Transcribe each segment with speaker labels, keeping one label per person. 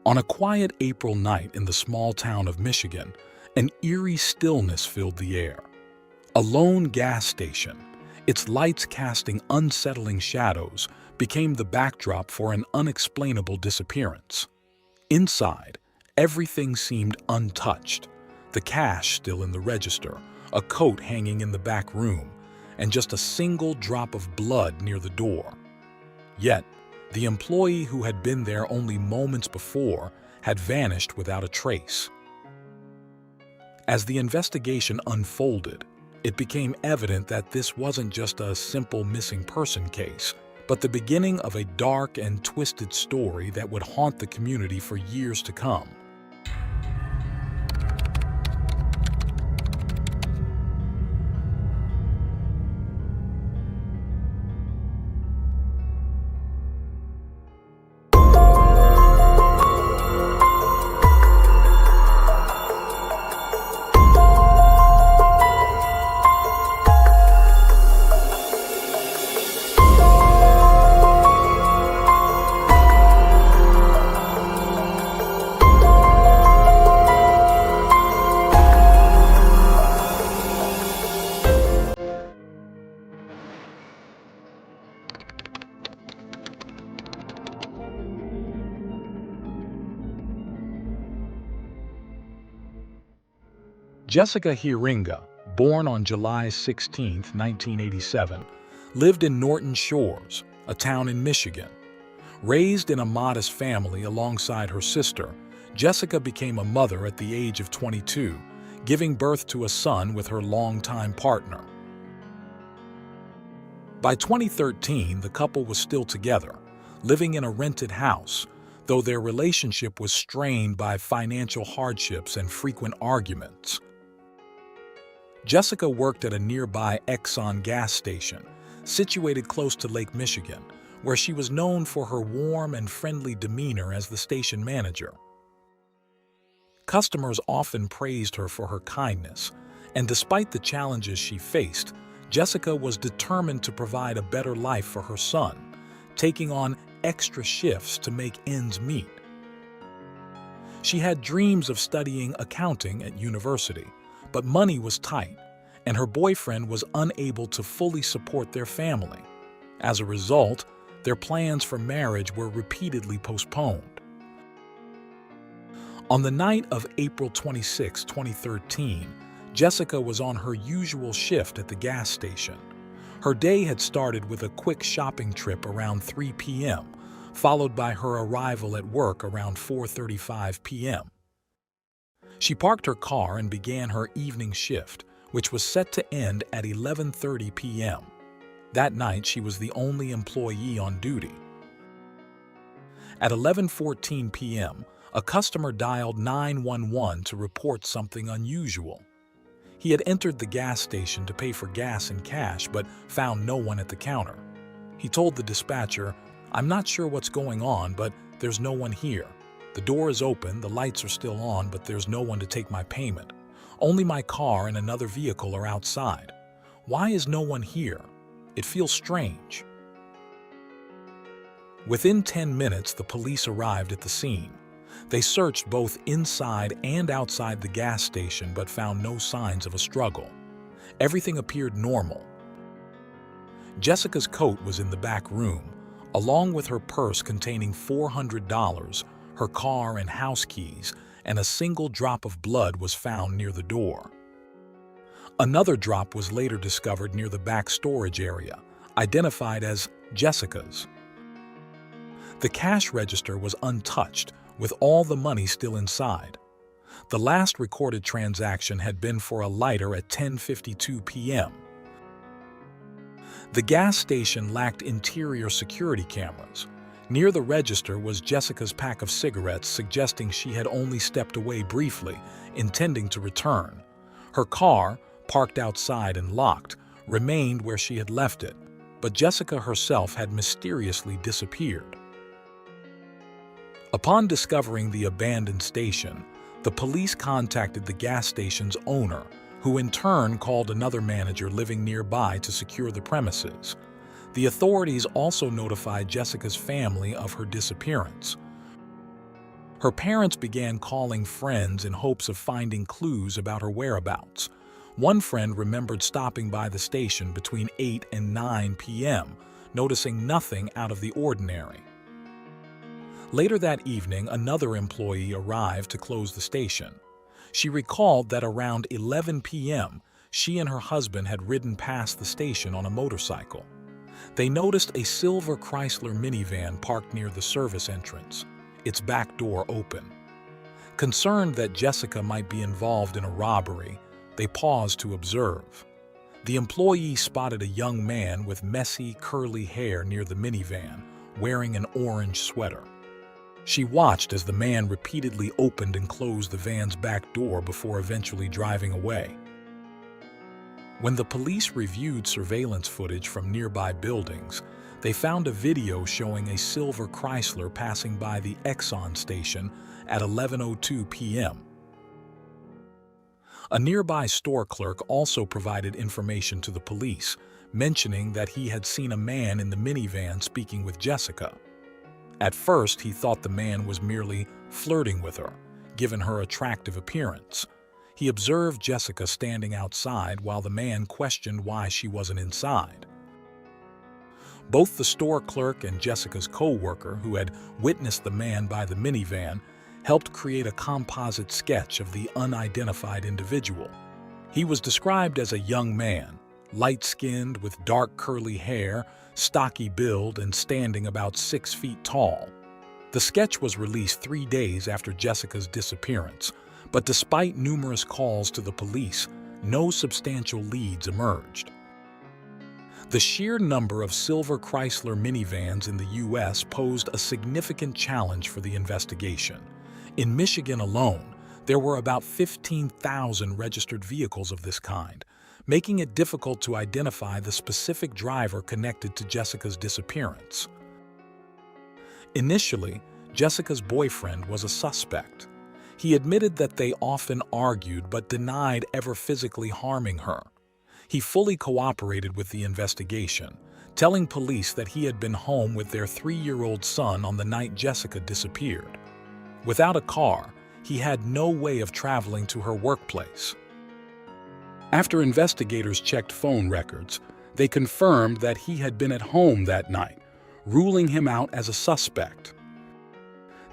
Speaker 1: On a quiet April night in the small town of Michigan, an eerie stillness filled the air. A lone gas station, its lights casting unsettling shadows, became the backdrop for an unexplainable disappearance. Inside, everything seemed untouched. The cash still in the register, a coat hanging in the back room, and just a single drop of blood near the door. Yet, the employee who had been there only moments before had vanished without a trace. As the investigation unfolded, it became evident that this wasn't just a simple missing person case, but the beginning of a dark and twisted story that would haunt the community for years to come. Jessica Hiringa, born on July 16, 1987, lived in Norton Shores, a town in Michigan. Raised in a modest family alongside her sister, Jessica became a mother at the age of 22, giving birth to a son with her longtime partner. By 2013, the couple was still together, living in a rented house, though their relationship was strained by financial hardships and frequent arguments. Jessica worked at a nearby Exxon gas station, situated close to Lake Michigan, where she was known for her warm and friendly demeanor as the station manager. Customers often praised her for her kindness, and despite the challenges she faced, Jessica was determined to provide a better life for her son, taking on extra shifts to make ends meet. She had dreams of studying accounting at university, but money was tight, and her boyfriend was unable to fully support their family. As a result, their plans for marriage were repeatedly postponed. On the night of April 26, 2013, Jessica was on her usual shift at the gas station. Her day had started with a quick shopping trip around 3 p.m., followed by her arrival at work around 4:35 p.m. She parked her car and began her evening shift, which was set to end at 11:30 p.m. That night, she was the only employee on duty. At 11:14 p.m., a customer dialed 911 to report something unusual. He had entered the gas station to pay for gas and cash, but found no one at the counter. He told the dispatcher, "I'm not sure what's going on, but there's no one here. The door is open, the lights are still on, but there's no one to take my payment. Only my car and another vehicle are outside. Why is no one here? It feels strange." Within 10 minutes, the police arrived at the scene. They searched both inside and outside the gas station but found no signs of a struggle. Everything appeared normal. Jessica's coat was in the back room, along with her purse containing $400, her car and house keys, and a single drop of blood was found near the door. Another drop was later discovered near the back storage area, identified as Jessica's. The cash register was untouched, with all the money still inside. The last recorded transaction had been for a lighter at 10:52 p.m. The gas station lacked interior security cameras. Near the register was Jessica's pack of cigarettes, suggesting she had only stepped away briefly, intending to return. Her car, parked outside and locked, remained where she had left it, but Jessica herself had mysteriously disappeared. Upon discovering the abandoned station, the police contacted the gas station's owner, who in turn called another manager living nearby to secure the premises. The authorities also notified Jessica's family of her disappearance. Her parents began calling friends in hopes of finding clues about her whereabouts. One friend remembered stopping by the station between 8 and 9 p.m., noticing nothing out of the ordinary. Later that evening, another employee arrived to close the station. She recalled that around 11 p.m., she and her husband had ridden past the station on a motorcycle. They noticed a silver Chrysler minivan parked near the service entrance, its back door open. Concerned that Jessica might be involved in a robbery, they paused to observe. The employee spotted a young man with messy, curly hair near the minivan, wearing an orange sweater. She watched as the man repeatedly opened and closed the van's back door before eventually driving away. When the police reviewed surveillance footage from nearby buildings, they found a video showing a silver Chrysler passing by the Exxon station at 11:02 p.m. A nearby store clerk also provided information to the police, mentioning that he had seen a man in the minivan speaking with Jessica. At first, he thought the man was merely flirting with her, given her attractive appearance. He observed Jessica standing outside while the man questioned why she wasn't inside. Both the store clerk and Jessica's co-worker, who had witnessed the man by the minivan, helped create a composite sketch of the unidentified individual. He was described as a young man, light-skinned with dark curly hair, stocky build, and standing about 6 feet tall. The sketch was released 3 days after Jessica's disappearance, but despite numerous calls to the police, no substantial leads emerged. The sheer number of silver Chrysler minivans in the U.S. posed a significant challenge for the investigation. In Michigan alone, there were about 15,000 registered vehicles of this kind, making it difficult to identify the specific driver connected to Jessica's disappearance. Initially, Jessica's boyfriend was a suspect. He admitted that they often argued but denied ever physically harming her. He fully cooperated with the investigation, telling police that he had been home with their 3-year-old son on the night Jessica disappeared. Without a car, he had no way of traveling to her workplace. After investigators checked phone records, they confirmed that he had been at home that night, ruling him out as a suspect.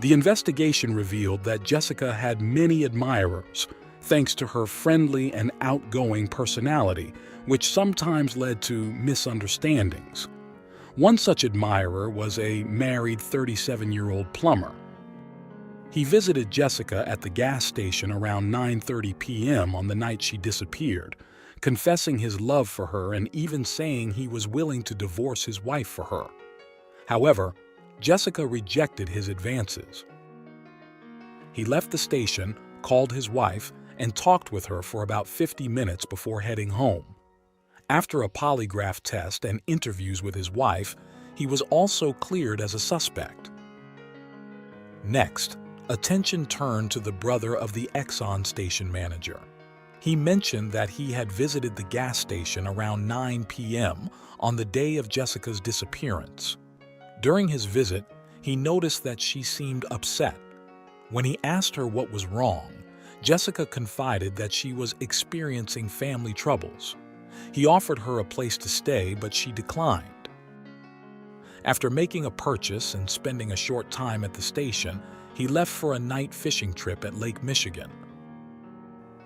Speaker 1: The investigation revealed that Jessica had many admirers, thanks to her friendly and outgoing personality, which sometimes led to misunderstandings. One such admirer was a married 37-year-old plumber. He visited Jessica at the gas station around 9:30 p.m. on the night she disappeared, confessing his love for her and even saying he was willing to divorce his wife for her. However, Jessica rejected his advances. He left the station, called his wife, and talked with her for about 50 minutes before heading home. After a polygraph test and interviews with his wife, he was also cleared as a suspect. Next, attention turned to the brother of the Exxon station manager. He mentioned that he had visited the gas station around 9 p.m. on the day of Jessica's disappearance. During his visit, he noticed that she seemed upset. When he asked her what was wrong, Jessica confided that she was experiencing family troubles. He offered her a place to stay, but she declined. After making a purchase and spending a short time at the station, he left for a night fishing trip at Lake Michigan.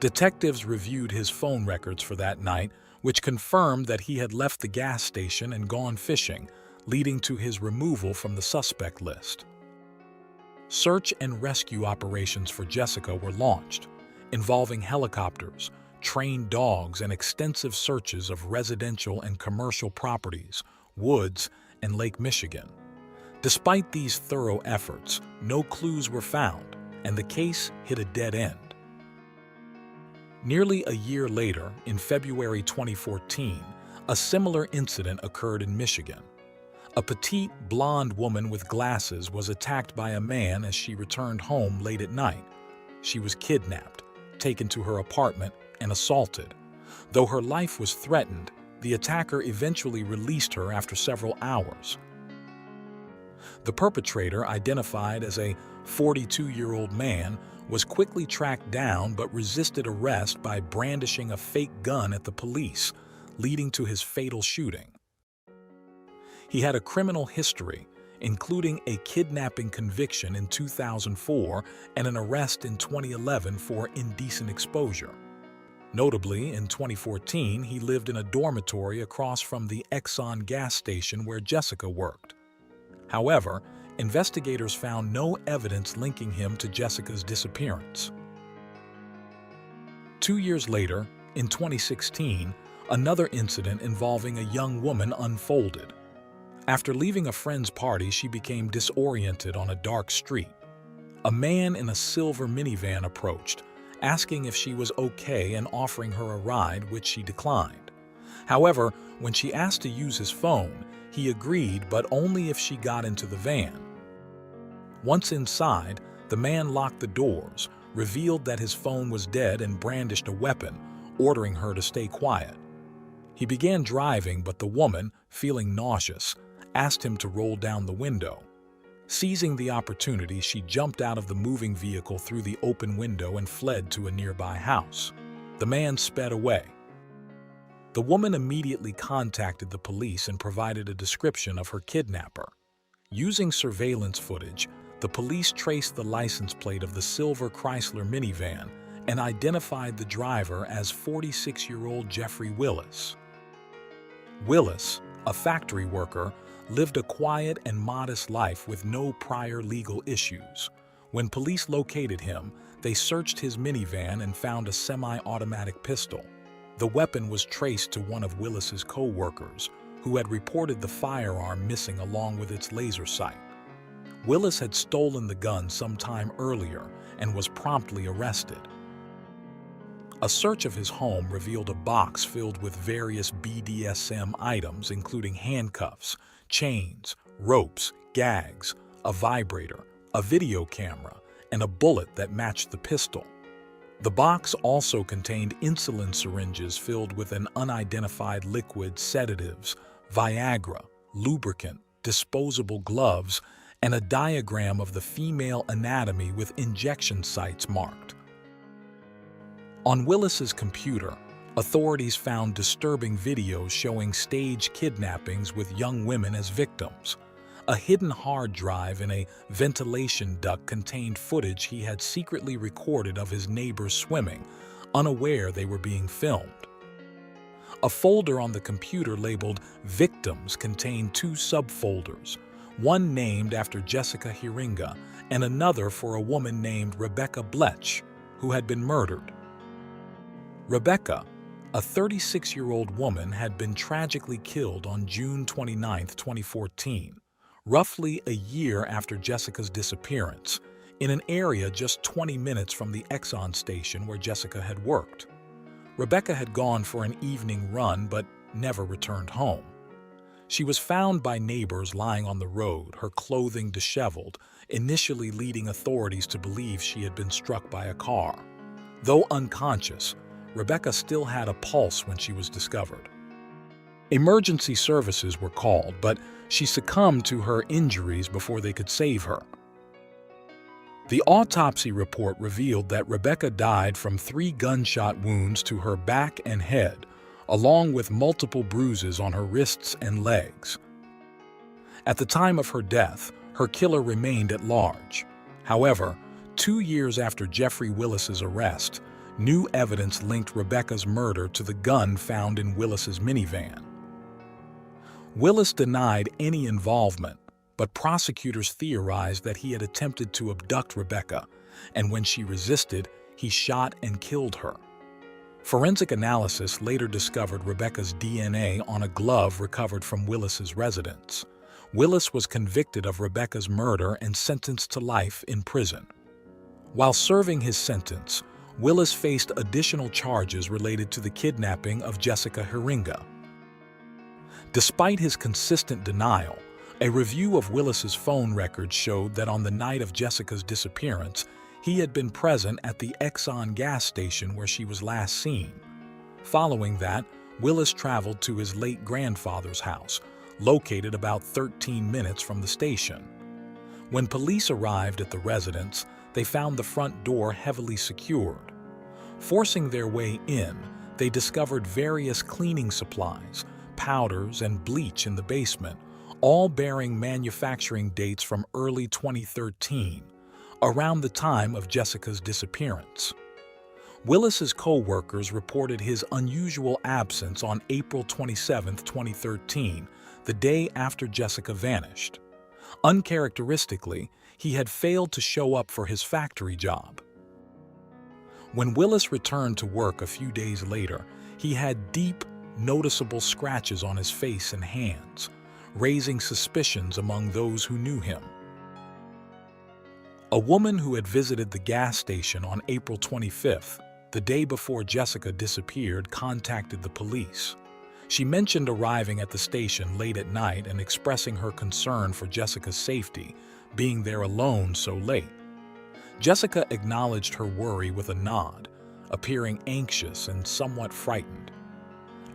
Speaker 1: Detectives reviewed his phone records for that night, which confirmed that he had left the gas station and gone fishing, leading to his removal from the suspect list. Search and rescue operations for Jessica were launched, involving helicopters, trained dogs, and extensive searches of residential and commercial properties, woods, and Lake Michigan. Despite these thorough efforts, no clues were found, and the case hit a dead end. Nearly a year later, in February 2014, a similar incident occurred in Michigan. A petite, blonde woman with glasses was attacked by a man as she returned home late at night. She was kidnapped, taken to her apartment, and assaulted. Though her life was threatened, the attacker eventually released her after several hours. The perpetrator, identified as a 42-year-old man, was quickly tracked down but resisted arrest by brandishing a fake gun at the police, leading to his fatal shooting. He had a criminal history, including a kidnapping conviction in 2004 and an arrest in 2011 for indecent exposure. Notably, in 2014, he lived in a dormitory across from the Exxon gas station where Jessica worked. However, investigators found no evidence linking him to Jessica's disappearance. 2 years later, in 2016, another incident involving a young woman unfolded. After leaving a friend's party, she became disoriented on a dark street. A man in a silver minivan approached, asking if she was okay and offering her a ride, which she declined. However, when she asked to use his phone, he agreed, but only if she got into the van. Once inside, the man locked the doors, revealed that his phone was dead, and brandished a weapon, ordering her to stay quiet. He began driving, but the woman, feeling nauseous, asked him to roll down the window. Seizing the opportunity, she jumped out of the moving vehicle through the open window and fled to a nearby house. The man sped away. The woman immediately contacted the police and provided a description of her kidnapper. Using surveillance footage, the police traced the license plate of the silver Chrysler minivan and identified the driver as 46-year-old Jeffrey Willis. Willis, a factory worker, lived a quiet and modest life with no prior legal issues. When police located him, they searched his minivan and found a semi-automatic pistol. The weapon was traced to one of Willis's co-workers, who had reported the firearm missing along with its laser sight. Willis had stolen the gun sometime earlier and was promptly arrested. A search of his home revealed a box filled with various BDSM items, including handcuffs, chains, ropes, gags, a vibrator, a video camera, and a bullet that matched the pistol. The box also contained insulin syringes filled with an unidentified liquid, sedatives, Viagra, lubricant, disposable gloves, and a diagram of the female anatomy with injection sites marked. On Willis's computer, authorities found disturbing videos showing staged kidnappings with young women as victims. A hidden hard drive in a ventilation duct contained footage he had secretly recorded of his neighbors swimming, unaware they were being filmed. A folder on the computer labeled Victims contained 2 subfolders, one named after Jessica Hiringa and another for a woman named Rebecca Blech, who had been murdered. Rebecca, a 36-year-old woman, had been tragically killed on June 29, 2014, roughly a year after Jessica's disappearance, in an area just 20 minutes from the Exxon station where Jessica had worked. Rebecca had gone for an evening run but never returned home. She was found by neighbors lying on the road, her clothing disheveled, initially leading authorities to believe she had been struck by a car. Though unconscious, Rebecca still had a pulse when she was discovered. Emergency services were called, but she succumbed to her injuries before they could save her. The autopsy report revealed that Rebecca died from 3 gunshot wounds to her back and head, along with multiple bruises on her wrists and legs. At the time of her death, her killer remained at large. However, 2 years after Jeffrey Willis's arrest, new evidence linked Rebecca's murder to the gun found in Willis's minivan. Willis denied any involvement, but prosecutors theorized that he had attempted to abduct Rebecca, and when she resisted, he shot and killed her. Forensic analysis later discovered Rebecca's DNA on a glove recovered from Willis's residence. Willis was convicted of Rebecca's murder and sentenced to life in prison. While serving his sentence, Willis faced additional charges related to the kidnapping of Jessica Hiringa. Despite his consistent denial, a review of Willis's phone records showed that on the night of Jessica's disappearance, he had been present at the Exxon gas station where she was last seen. Following that, Willis traveled to his late grandfather's house, located about 13 minutes from the station. When police arrived at the residence, they found the front door heavily secured. Forcing their way in, they discovered various cleaning supplies, powders, and bleach in the basement, all bearing manufacturing dates from early 2013, around the time of Jessica's disappearance. Willis's co-workers reported his unusual absence on April 27, 2013, the day after Jessica vanished. Uncharacteristically, he had failed to show up for his factory job. When Willis returned to work a few days later, he had deep, noticeable scratches on his face and hands, raising suspicions among those who knew him. A woman who had visited the gas station on April 25th, the day before Jessica disappeared, contacted the police. She mentioned arriving at the station late at night and expressing her concern for Jessica's safety, being there alone so late. Jessica acknowledged her worry with a nod, appearing anxious and somewhat frightened.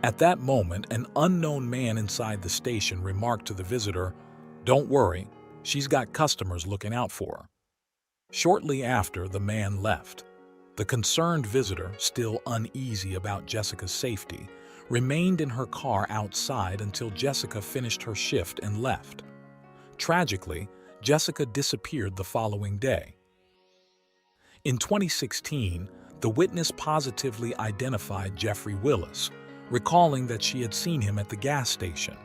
Speaker 1: At that moment, an unknown man inside the station remarked to the visitor, "Don't worry, she's got customers looking out for her." Shortly after, the man left. The concerned visitor, still uneasy about Jessica's safety, remained in her car outside until Jessica finished her shift and left. Tragically, Jessica disappeared the following day. In 2016, the witness positively identified Jeffrey Willis, recalling that she had seen him at the gas station.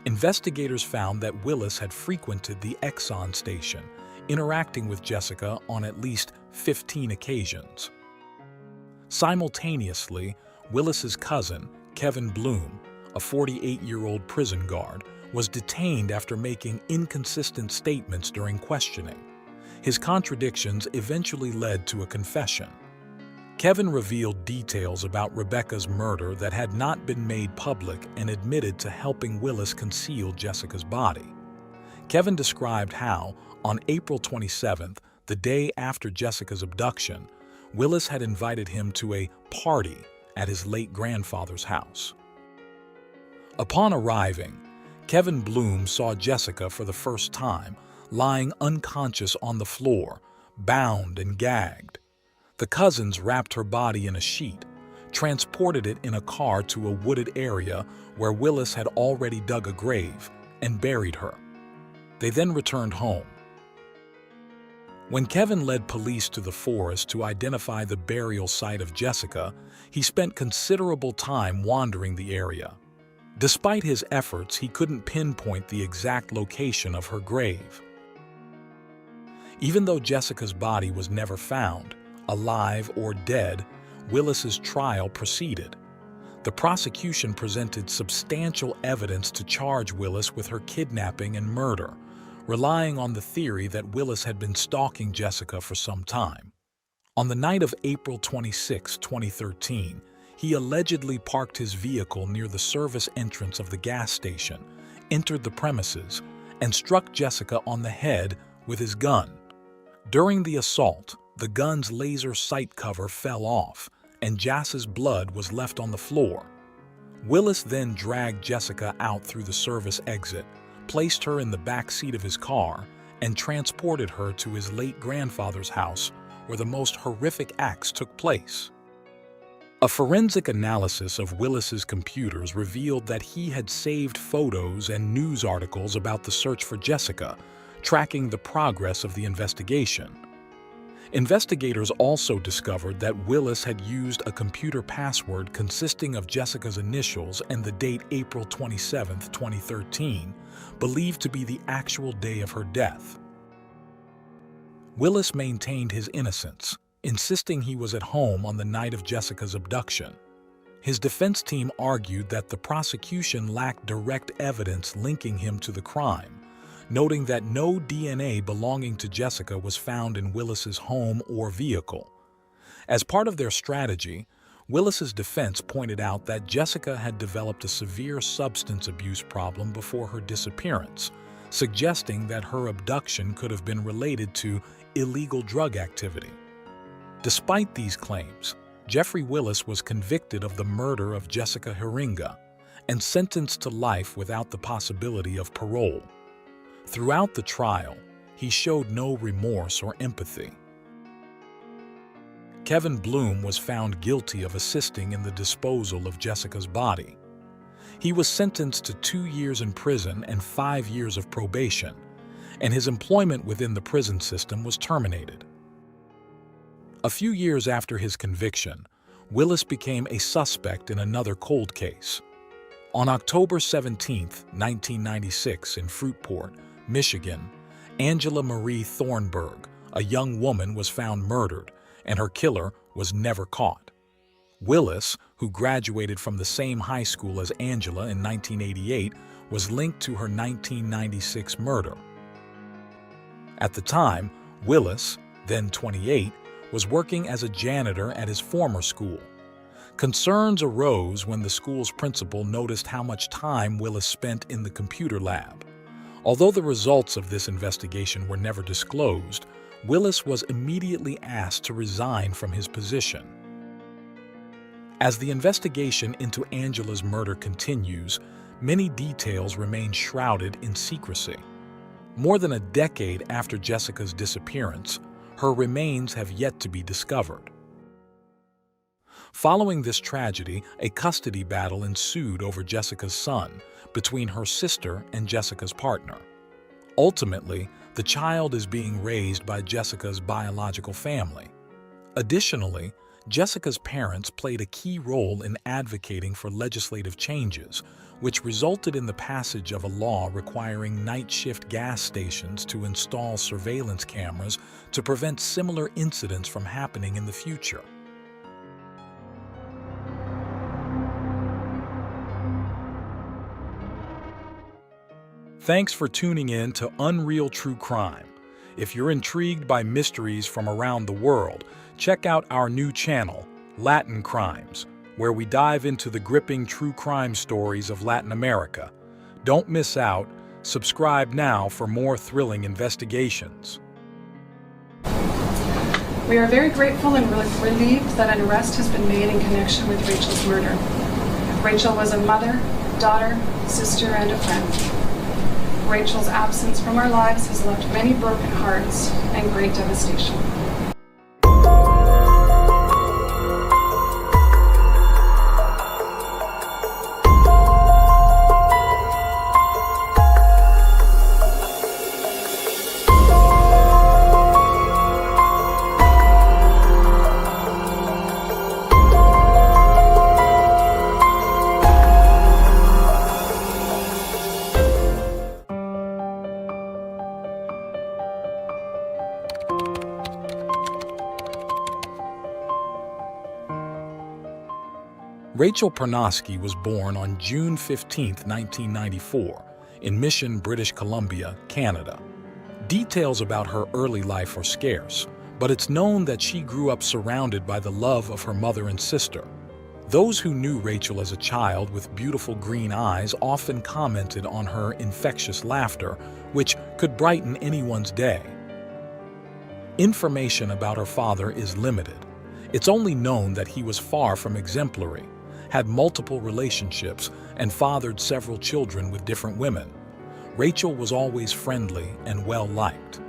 Speaker 1: Investigators found that Willis had frequented the Exxon station, interacting with Jessica on at least 15 occasions. Simultaneously, Willis's cousin, Kevin Bloom, a 48-year-old prison guard, was detained after making inconsistent statements during questioning. His contradictions eventually led to a confession. Kevin revealed details about Rebecca's murder that had not been made public and admitted to helping Willis conceal Jessica's body. Kevin described how, on April 27th, the day after Jessica's abduction, Willis had invited him to a party at his late grandfather's house. Upon arriving, Kevin Bloom saw Jessica for the first time, lying unconscious on the floor, bound and gagged. The cousins wrapped her body in a sheet, transported it in a car to a wooded area where Willis had already dug a grave, and buried her. They then returned home. When Kevin led police to the forest to identify the burial site of Jessica, he spent considerable time wandering the area. Despite his efforts, he couldn't pinpoint the exact location of her grave. Even though Jessica's body was never found, alive or dead, Willis's trial proceeded. The prosecution presented substantial evidence to charge Willis with her kidnapping and murder, relying on the theory that Willis had been stalking Jessica for some time. On the night of April 26, 2013, he allegedly parked his vehicle near the service entrance of the gas station, entered the premises, and struck Jessica on the head with his gun. During the assault, the gun's laser sight cover fell off, and Jass's blood was left on the floor. Willis then dragged Jessica out through the service exit, placed her in the back seat of his car, and transported her to his late grandfather's house, where the most horrific acts took place. A forensic analysis of Willis's computers revealed that he had saved photos and news articles about the search for Jessica, tracking the progress of the investigation. Investigators also discovered that Willis had used a computer password consisting of Jessica's initials and the date April 27, 2013, believed to be the actual day of her death. Willis maintained his innocence, insisting he was at home on the night of Jessica's abduction. His defense team argued that the prosecution lacked direct evidence linking him to the crime, noting that no DNA belonging to Jessica was found in Willis's home or vehicle. As part of their strategy, Willis's defense pointed out that Jessica had developed a severe substance abuse problem before her disappearance, suggesting that her abduction could have been related to illegal drug activity. Despite these claims, Jeffrey Willis was convicted of the murder of Jessica Heringa and sentenced to life without the possibility of parole. Throughout the trial, he showed no remorse or empathy. Kevin Bloom was found guilty of assisting in the disposal of Jessica's body. He was sentenced to 2 years in prison and 5 years of probation, and his employment within the prison system was terminated. A few years after his conviction, Willis became a suspect in another cold case. On October 17, 1996, in Fruitport, Michigan, Angela Marie Thornburg, a young woman, was found murdered, and her killer was never caught. Willis, who graduated from the same high school as Angela in 1988, was linked to her 1996 murder. At the time, Willis, then 28, was working as a janitor at his former school. Concerns arose when the school's principal noticed how much time Willis spent in the computer lab. Although the results of this investigation were never disclosed, Willis was immediately asked to resign from his position. As the investigation into Angela's murder continues, many details remain shrouded in secrecy. More than a decade after Jessica's disappearance, her remains have yet to be discovered. Following this tragedy, a custody battle ensued over Jessica's son between her sister and Jessica's partner. Ultimately, the child is being raised by Jessica's biological family. Additionally, Jessica's parents played a key role in advocating for legislative changes, which resulted in the passage of a law requiring night shift gas stations to install surveillance cameras to prevent similar incidents from happening in the future. Thanks for tuning in to Unreal True Crime. If you're intrigued by mysteries from around the world, check out our new channel, Latin Crimes, where we dive into the gripping true crime stories of Latin America. Don't miss out. Subscribe now for more thrilling investigations.
Speaker 2: We are very grateful and relieved that an arrest has been made in connection with Rachel's murder. Rachel was a mother, daughter, sister, and a friend. Rachel's absence from our lives has left many broken hearts and great devastation.
Speaker 1: Rachel Pernosky was born on June 15, 1994, in Mission, British Columbia, Canada. Details about her early life are scarce, but it's known that she grew up surrounded by the love of her mother and sister. Those who knew Rachel as a child with beautiful green eyes often commented on her infectious laughter, which could brighten anyone's day. Information about her father is limited. It's only known that he was far from exemplary, had multiple relationships, and fathered several children with different women. Rachel was always friendly and well-liked.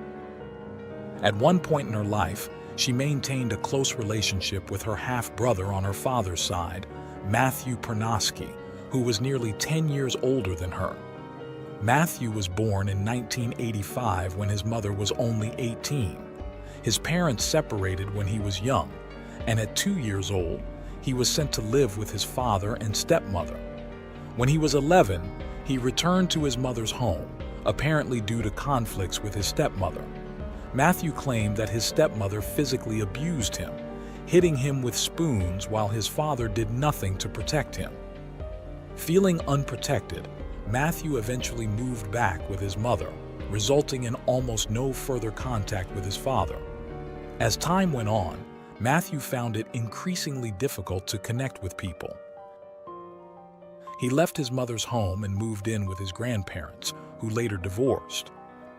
Speaker 1: At one point in her life, she maintained a close relationship with her half-brother on her father's side, Matthew Pernosky, who was nearly 10 years older than her. Matthew was born in 1985 when his mother was only 18. His parents separated when he was young, and at 2 years old, he was sent to live with his father and stepmother. When he was 11, he returned to his mother's home, apparently due to conflicts with his stepmother. Matthew claimed that his stepmother physically abused him, hitting him with spoons while his father did nothing to protect him. Feeling unprotected, Matthew eventually moved back with his mother, resulting in almost no further contact with his father. As time went on, Matthew found it increasingly difficult to connect with people. He left his mother's home and moved in with his grandparents, who later divorced.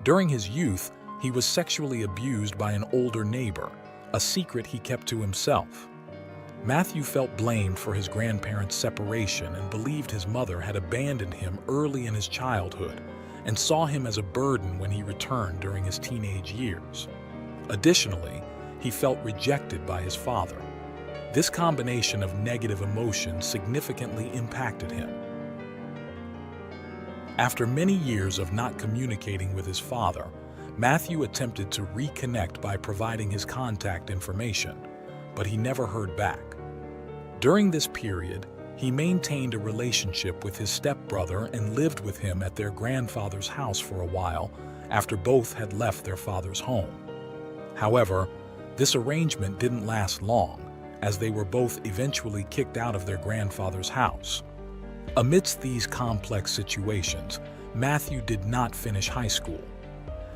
Speaker 1: During his youth, he was sexually abused by an older neighbor, a secret he kept to himself. Matthew felt blamed for his grandparents' separation and believed his mother had abandoned him early in his childhood, and saw him as a burden when he returned during his teenage years. Additionally, he felt rejected by his father. This combination of negative emotions significantly impacted him. After many years of not communicating with his father, Matthew attempted to reconnect by providing his contact information, but he never heard back. During this period, he maintained a relationship with his stepbrother and lived with him at their grandfather's house for a while after both had left their father's home. However, this arrangement didn't last long, as they were both eventually kicked out of their grandfather's house. Amidst these complex situations, Matthew did not finish high school.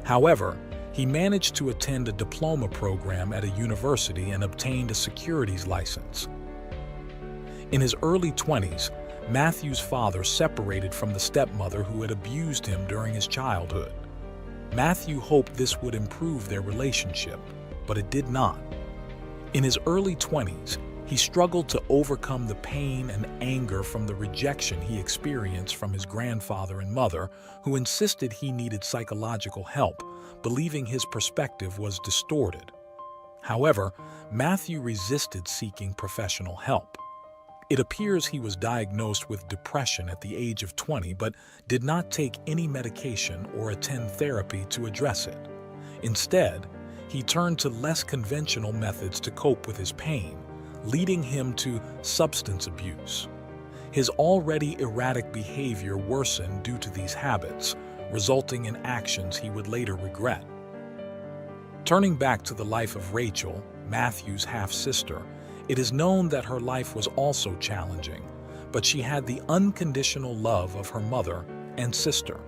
Speaker 1: However, he managed to attend a diploma program at a university and obtained a securities license. In his early 20s, Matthew's father separated from the stepmother who had abused him during his childhood. Matthew hoped this would improve their relationship, but it did not. In his early 20s, he struggled to overcome the pain and anger from the rejection he experienced from his grandfather and mother, who insisted he needed psychological help, believing his perspective was distorted. However, Matthew resisted seeking professional help. It appears he was diagnosed with depression at the age of 20, but did not take any medication or attend therapy to address it. Instead, he turned to less conventional methods to cope with his pain, leading him to substance abuse. His already erratic behavior worsened due to these habits, resulting in actions he would later regret. Turning back to the life of Rachel, Matthew's half-sister, it is known that her life was also challenging, but she had the unconditional love of her mother and sister.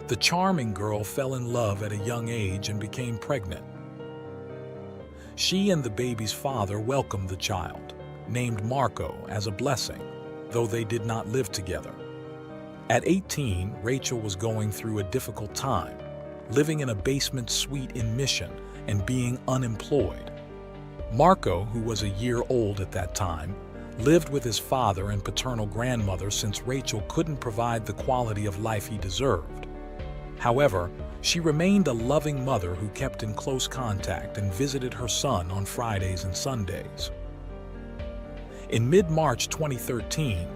Speaker 1: The charming girl fell in love at a young age and became pregnant. She and the baby's father welcomed the child, named Marco, as a blessing, though they did not live together. At 18, Rachel was going through a difficult time, living in a basement suite in Mission and being unemployed. Marco, who was a year old at that time, lived with his father and paternal grandmother since Rachel couldn't provide the quality of life he deserved. However, she remained a loving mother who kept in close contact and visited her son on Fridays and Sundays. In mid-March 2013,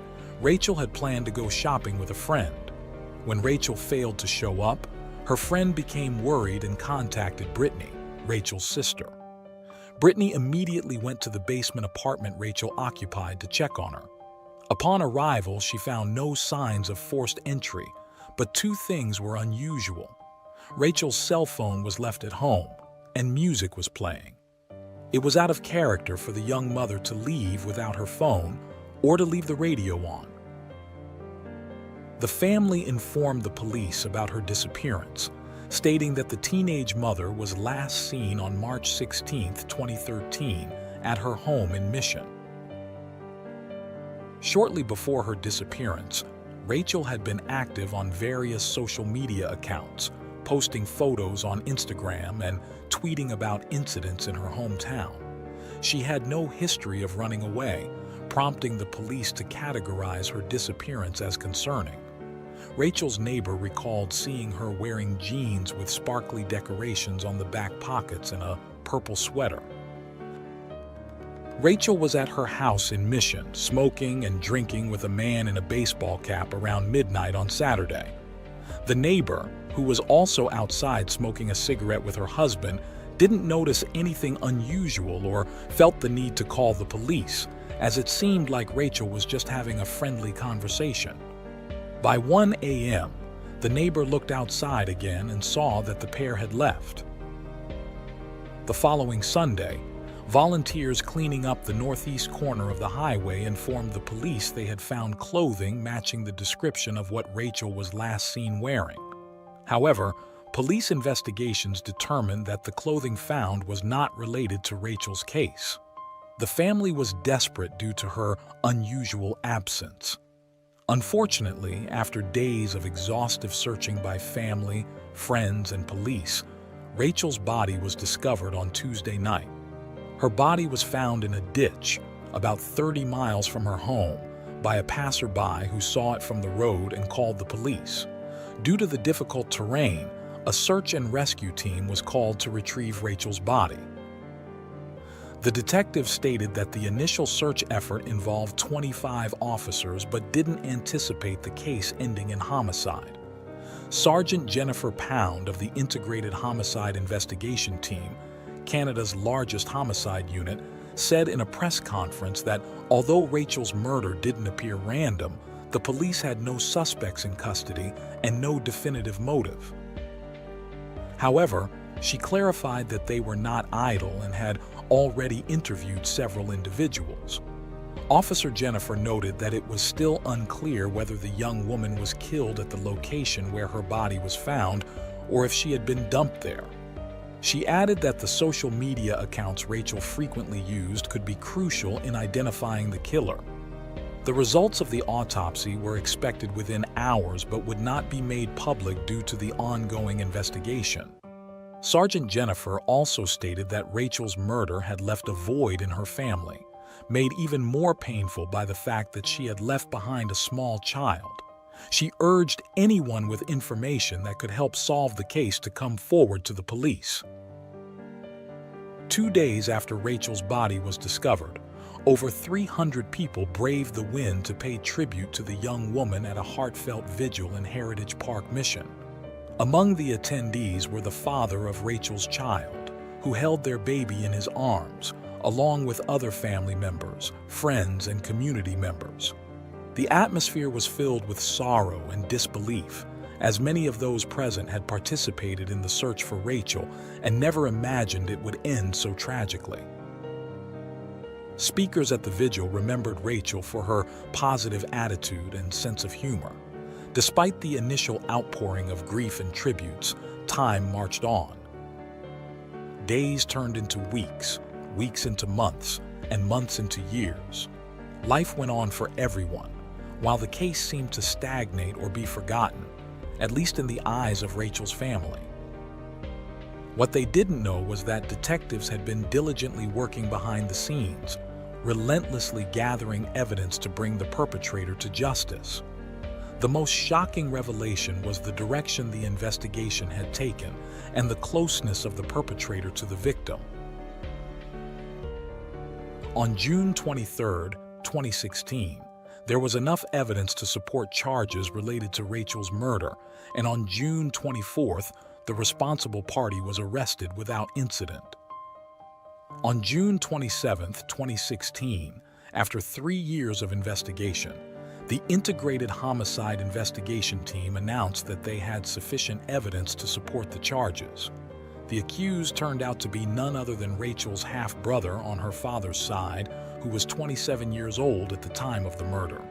Speaker 1: Rachel had planned to go shopping with a friend. When Rachel failed to show up, her friend became worried and contacted Brittany, Rachel's sister. Brittany immediately went to the basement apartment Rachel occupied to check on her. Upon arrival, she found no signs of forced entry, but two things were unusual. Rachel's cell phone was left at home, and music was playing. It was out of character for the young mother to leave without her phone or to leave the radio on. The family informed the police about her disappearance, stating that the teenage mother was last seen on March 16, 2013, at her home in Mission. Shortly before her disappearance, Rachel had been active on various social media accounts, posting photos on Instagram and tweeting about incidents in her hometown. She had no history of running away, prompting the police to categorize her disappearance as concerning. Rachel's neighbor recalled seeing her wearing jeans with sparkly decorations on the back pockets and a purple sweater. Rachel was at her house in Mission, smoking and drinking with a man in a baseball cap around midnight on Saturday. The neighbor, who was also outside smoking a cigarette with her husband, didn't notice anything unusual or felt the need to call the police, as it seemed like Rachel was just having a friendly conversation. By 1 a.m., the neighbor looked outside again and saw that the pair had left. The following Sunday, volunteers cleaning up the northeast corner of the highway informed the police they had found clothing matching the description of what Rachel was last seen wearing. However, police investigations determined that the clothing found was not related to Rachel's case. The family was desperate due to her unusual absence. Unfortunately, after days of exhaustive searching by family, friends, and police, Rachel's body was discovered on Tuesday night. Her body was found in a ditch about 30 miles from her home by a passerby who saw it from the road and called the police. Due to the difficult terrain, a search and rescue team was called to retrieve Rachel's body. The detective stated that the initial search effort involved 25 officers but didn't anticipate the case ending in homicide. Sergeant Jennifer Pound of the Integrated Homicide Investigation Team, Canada's largest homicide unit, said in a press conference that although Rachel's murder didn't appear random, the police had no suspects in custody and no definitive motive. However, she clarified that they were not idle and had already interviewed several individuals. Officer Jennifer noted that it was still unclear whether the young woman was killed at the location where her body was found or if she had been dumped there. She added that the social media accounts Rachel frequently used could be crucial in identifying the killer. The results of the autopsy were expected within hours but would not be made public due to the ongoing investigation. Sergeant Jennifer also stated that Rachel's murder had left a void in her family, made even more painful by the fact that she had left behind a small child. She urged anyone with information that could help solve the case to come forward to the police. 2 days after Rachel's body was discovered, over 300 people braved the wind to pay tribute to the young woman at a heartfelt vigil in Heritage Park, Mission. Among the attendees were the father of Rachel's child, who held their baby in his arms, along with other family members, friends, and community members. The atmosphere was filled with sorrow and disbelief, as many of those present had participated in the search for Rachel and never imagined it would end so tragically. Speakers at the vigil remembered Rachel for her positive attitude and sense of humor. Despite the initial outpouring of grief and tributes, time marched on. Days turned into weeks, weeks into months, and months into years. Life went on for everyone, while the case seemed to stagnate or be forgotten, at least in the eyes of Rachel's family. What they didn't know was that detectives had been diligently working behind the scenes, relentlessly gathering evidence to bring the perpetrator to justice. The most shocking revelation was the direction the investigation had taken and the closeness of the perpetrator to the victim. On June 23, 2016, there was enough evidence to support charges related to Rachel's murder, and on June 24th, the responsible party was arrested without incident. On June 27, 2016, after 3 years of investigation, the Integrated Homicide Investigation Team announced that they had sufficient evidence to support the charges. The accused turned out to be none other than Rachel's half-brother on her father's side, who was 27 years old at the time of the murder.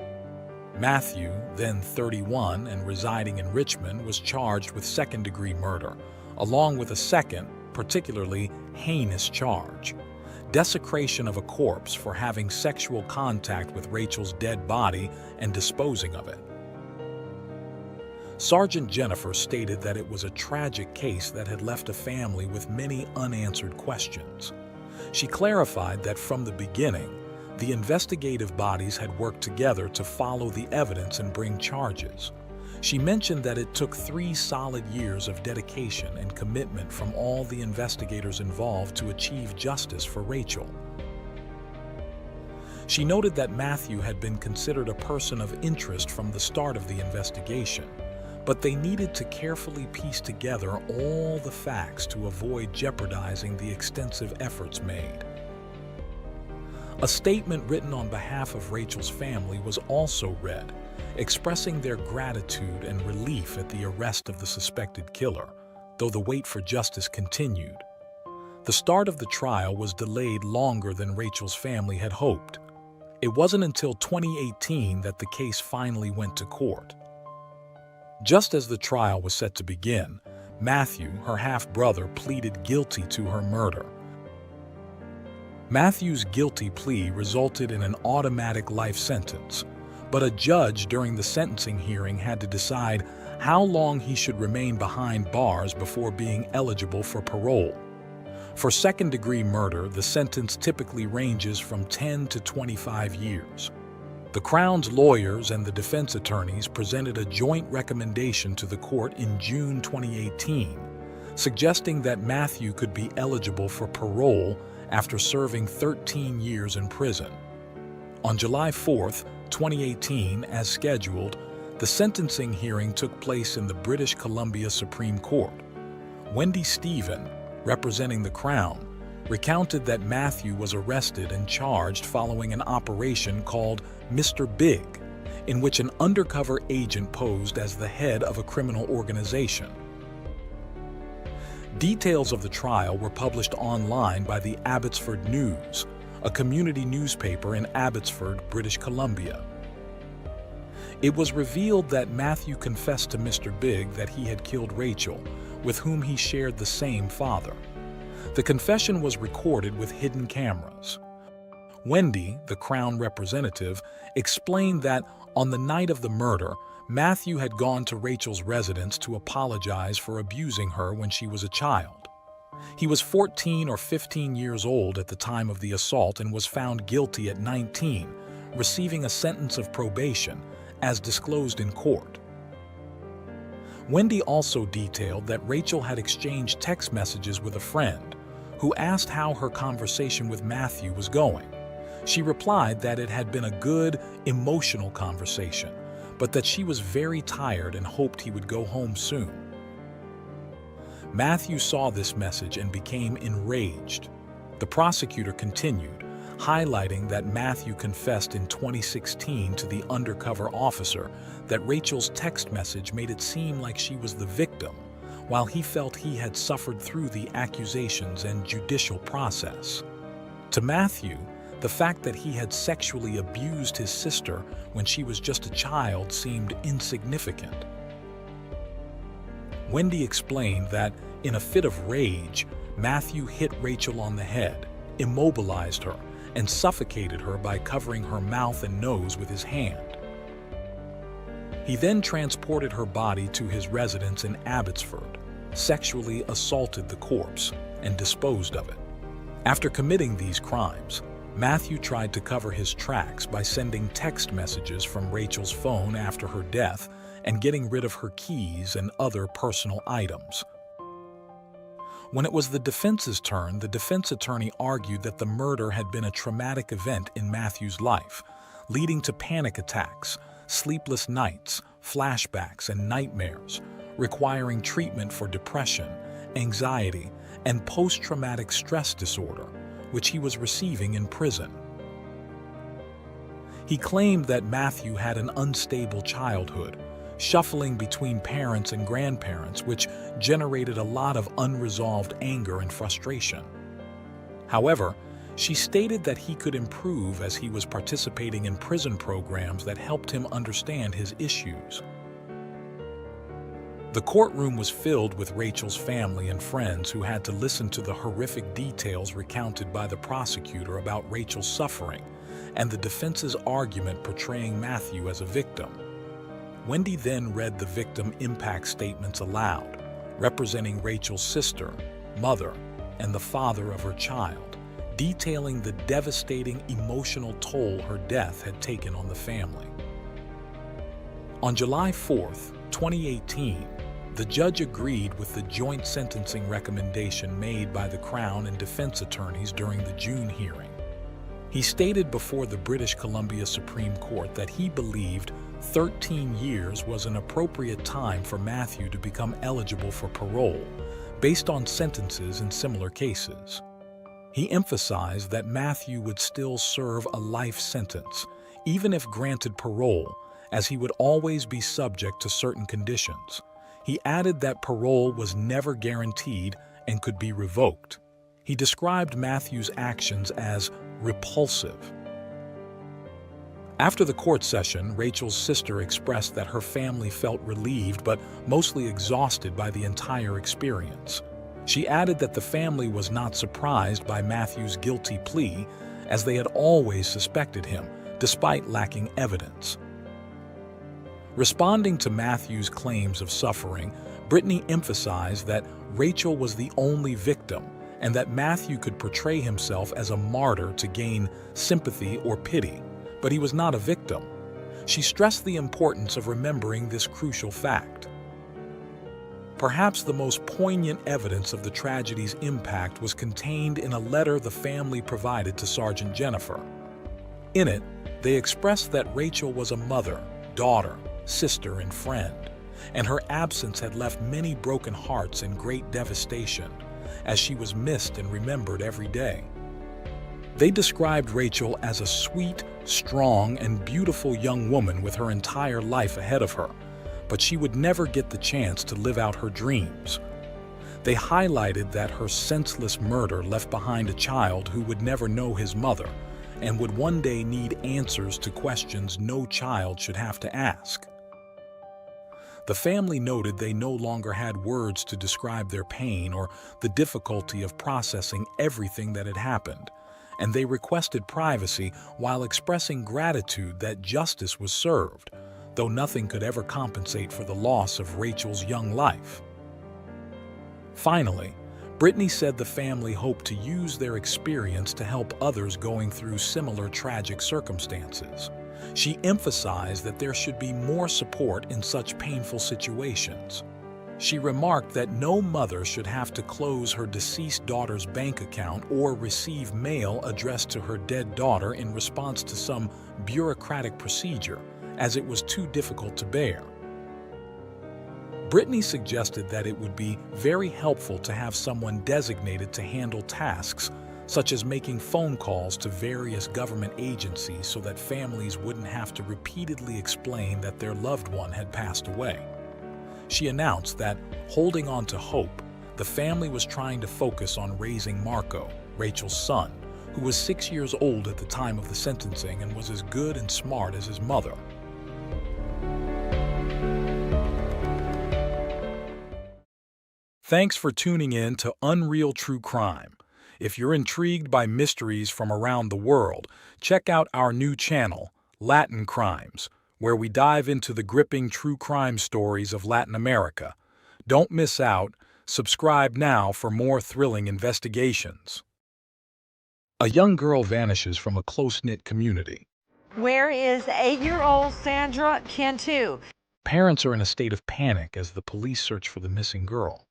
Speaker 1: Matthew, then 31 and residing in Richmond, was charged with second-degree murder, along with a second, particularly heinous charge: desecration of a corpse for having sexual contact with Rachel's dead body and disposing of it. Sergeant Jennifer stated that it was a tragic case that had left a family with many unanswered questions. She clarified that from the beginning, the investigative bodies had worked together to follow the evidence and bring charges. She mentioned that it took 3 solid years of dedication and commitment from all the investigators involved to achieve justice for Rachel. She noted that Matthew had been considered a person of interest from the start of the investigation, but they needed to carefully piece together all the facts to avoid jeopardizing the extensive efforts made. A statement written on behalf of Rachel's family was also read, expressing their gratitude and relief at the arrest of the suspected killer, though the wait for justice continued. The start of the trial was delayed longer than Rachel's family had hoped. It wasn't until 2018 that the case finally went to court. Just as the trial was set to begin, Matthew, her half-brother, pleaded guilty to her murder. Matthew's guilty plea resulted in an automatic life sentence, but a judge during the sentencing hearing had to decide how long he should remain behind bars before being eligible for parole. For second-degree murder, the sentence typically ranges from 10 to 25 years. The Crown's lawyers and the defense attorneys presented a joint recommendation to the court in June 2018, suggesting that Matthew could be eligible for parole after serving 13 years in prison. On July 4, 2018, as scheduled, the sentencing hearing took place in the British Columbia Supreme Court. Wendy Stephen, representing the Crown, recounted that Matthew was arrested and charged following an operation called Mr. Big, in which an undercover agent posed as the head of a criminal organization. Details of the trial were published online by the Abbotsford News, a community newspaper in Abbotsford, British Columbia. It was revealed that Matthew confessed to Mr. Big that he had killed Rachel, with whom he shared the same father. The confession was recorded with hidden cameras. Wendy, the Crown representative, explained that on the night of the murder, Matthew had gone to Rachel's residence to apologize for abusing her when she was a child. He was 14 or 15 years old at the time of the assault and was found guilty at 19, receiving a sentence of probation, as disclosed in court. Wendy also detailed that Rachel had exchanged text messages with a friend, who asked how her conversation with Matthew was going. She replied that it had been a good, emotional conversation, but that she was very tired and hoped he would go home soon. Matthew saw this message and became enraged. The prosecutor continued, highlighting that Matthew confessed in 2016 to the undercover officer that Rachel's text message made it seem like she was the victim, while he felt he had suffered through the accusations and judicial process. To Matthew, the fact that he had sexually abused his sister when she was just a child seemed insignificant. Wendy explained that, in a fit of rage, Matthew hit Rachel on the head, immobilized her, and suffocated her by covering her mouth and nose with his hand. He then transported her body to his residence in Abbotsford, sexually assaulted the corpse, and disposed of it. After committing these crimes, Matthew tried to cover his tracks by sending text messages from Rachel's phone after her death and getting rid of her keys and other personal items. When it was the defense's turn, the defense attorney argued that the murder had been a traumatic event in Matthew's life, leading to panic attacks, sleepless nights, flashbacks, and nightmares, requiring treatment for depression, anxiety, and post-traumatic stress disorder, which he was receiving in prison. He claimed that Matthew had an unstable childhood, shuffling between parents and grandparents, which generated a lot of unresolved anger and frustration. However, she stated that he could improve as he was participating in prison programs that helped him understand his issues. The courtroom was filled with Rachel's family and friends who had to listen to the horrific details recounted by the prosecutor about Rachel's suffering and the defense's argument portraying Matthew as a victim. Wendy then read the victim impact statements aloud, representing Rachel's sister, mother, and the father of her child, detailing the devastating emotional toll her death had taken on the family. On July 4, 2018, the judge agreed with the joint sentencing recommendation made by the Crown and defense attorneys during the June hearing. He stated before the British Columbia Supreme Court that he believed 13 years was an appropriate time for Matthew to become eligible for parole, based on sentences in similar cases. He emphasized that Matthew would still serve a life sentence, even if granted parole, as he would always be subject to certain conditions. He added that parole was never guaranteed and could be revoked. He described Matthew's actions as repulsive. After the court session, Rachel's sister expressed that her family felt relieved but mostly exhausted by the entire experience. She added that the family was not surprised by Matthew's guilty plea, as they had always suspected him, despite lacking evidence. Responding to Matthew's claims of suffering, Brittany emphasized that Rachel was the only victim and that Matthew could portray himself as a martyr to gain sympathy or pity, But he was not a victim. She stressed the importance of remembering this crucial fact. Perhaps the most poignant evidence of the tragedy's impact was contained in a letter the family provided to Sergeant Jennifer. In it, they expressed that Rachel was a mother, daughter, sister, and friend, and her absence had left many broken hearts in great devastation, as she was missed and remembered every day. They described Rachel as a sweet, strong, and beautiful young woman with her entire life ahead of her, but she would never get the chance to live out her dreams. They highlighted that her senseless murder left behind a child who would never know his mother and would one day need answers to questions no child should have to ask. The family noted they no longer had words to describe their pain or the difficulty of processing everything that had happened, and they requested privacy while expressing gratitude that justice was served, though nothing could ever compensate for the loss of Rachel's young life. Finally, Brittany said the family hoped to use their experience to help others going through similar tragic circumstances. She emphasized that there should be more support in such painful situations. She remarked that no mother should have to close her deceased daughter's bank account or receive mail addressed to her dead daughter in response to some bureaucratic procedure, as it was too difficult to bear. Brittany suggested that it would be very helpful to have someone designated to handle tasks such as making phone calls to various government agencies so that families wouldn't have to repeatedly explain that their loved one had passed away. She announced that, holding on to hope, the family was trying to focus on raising Marco, Rachel's son, who was 6 years old at the time of the sentencing and was as good and smart as his mother. Thanks for tuning in to Unreal True Crime. If you're intrigued by mysteries from around the world, check out our new channel, Latin Crimes, where we dive into the gripping true crime stories of Latin America. Don't miss out. Subscribe now for more thrilling investigations. A young girl vanishes from a close-knit community.
Speaker 3: Where is 8-year-old Sandra Cantu?
Speaker 1: Parents are in a state of panic as the police search for the missing girl.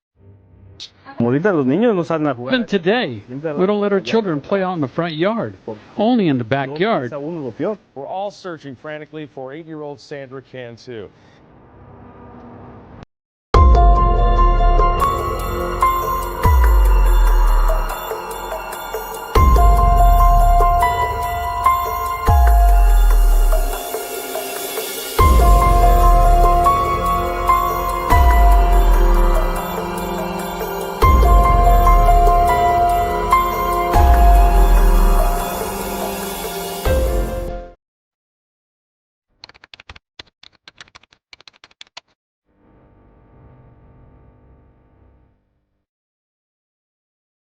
Speaker 4: Ahorita los niños no salen a jugar.
Speaker 5: Even today, we don't let our children play out in the front yard, only in the backyard.
Speaker 4: We're all searching frantically for 8-year-old Sandra Cantu.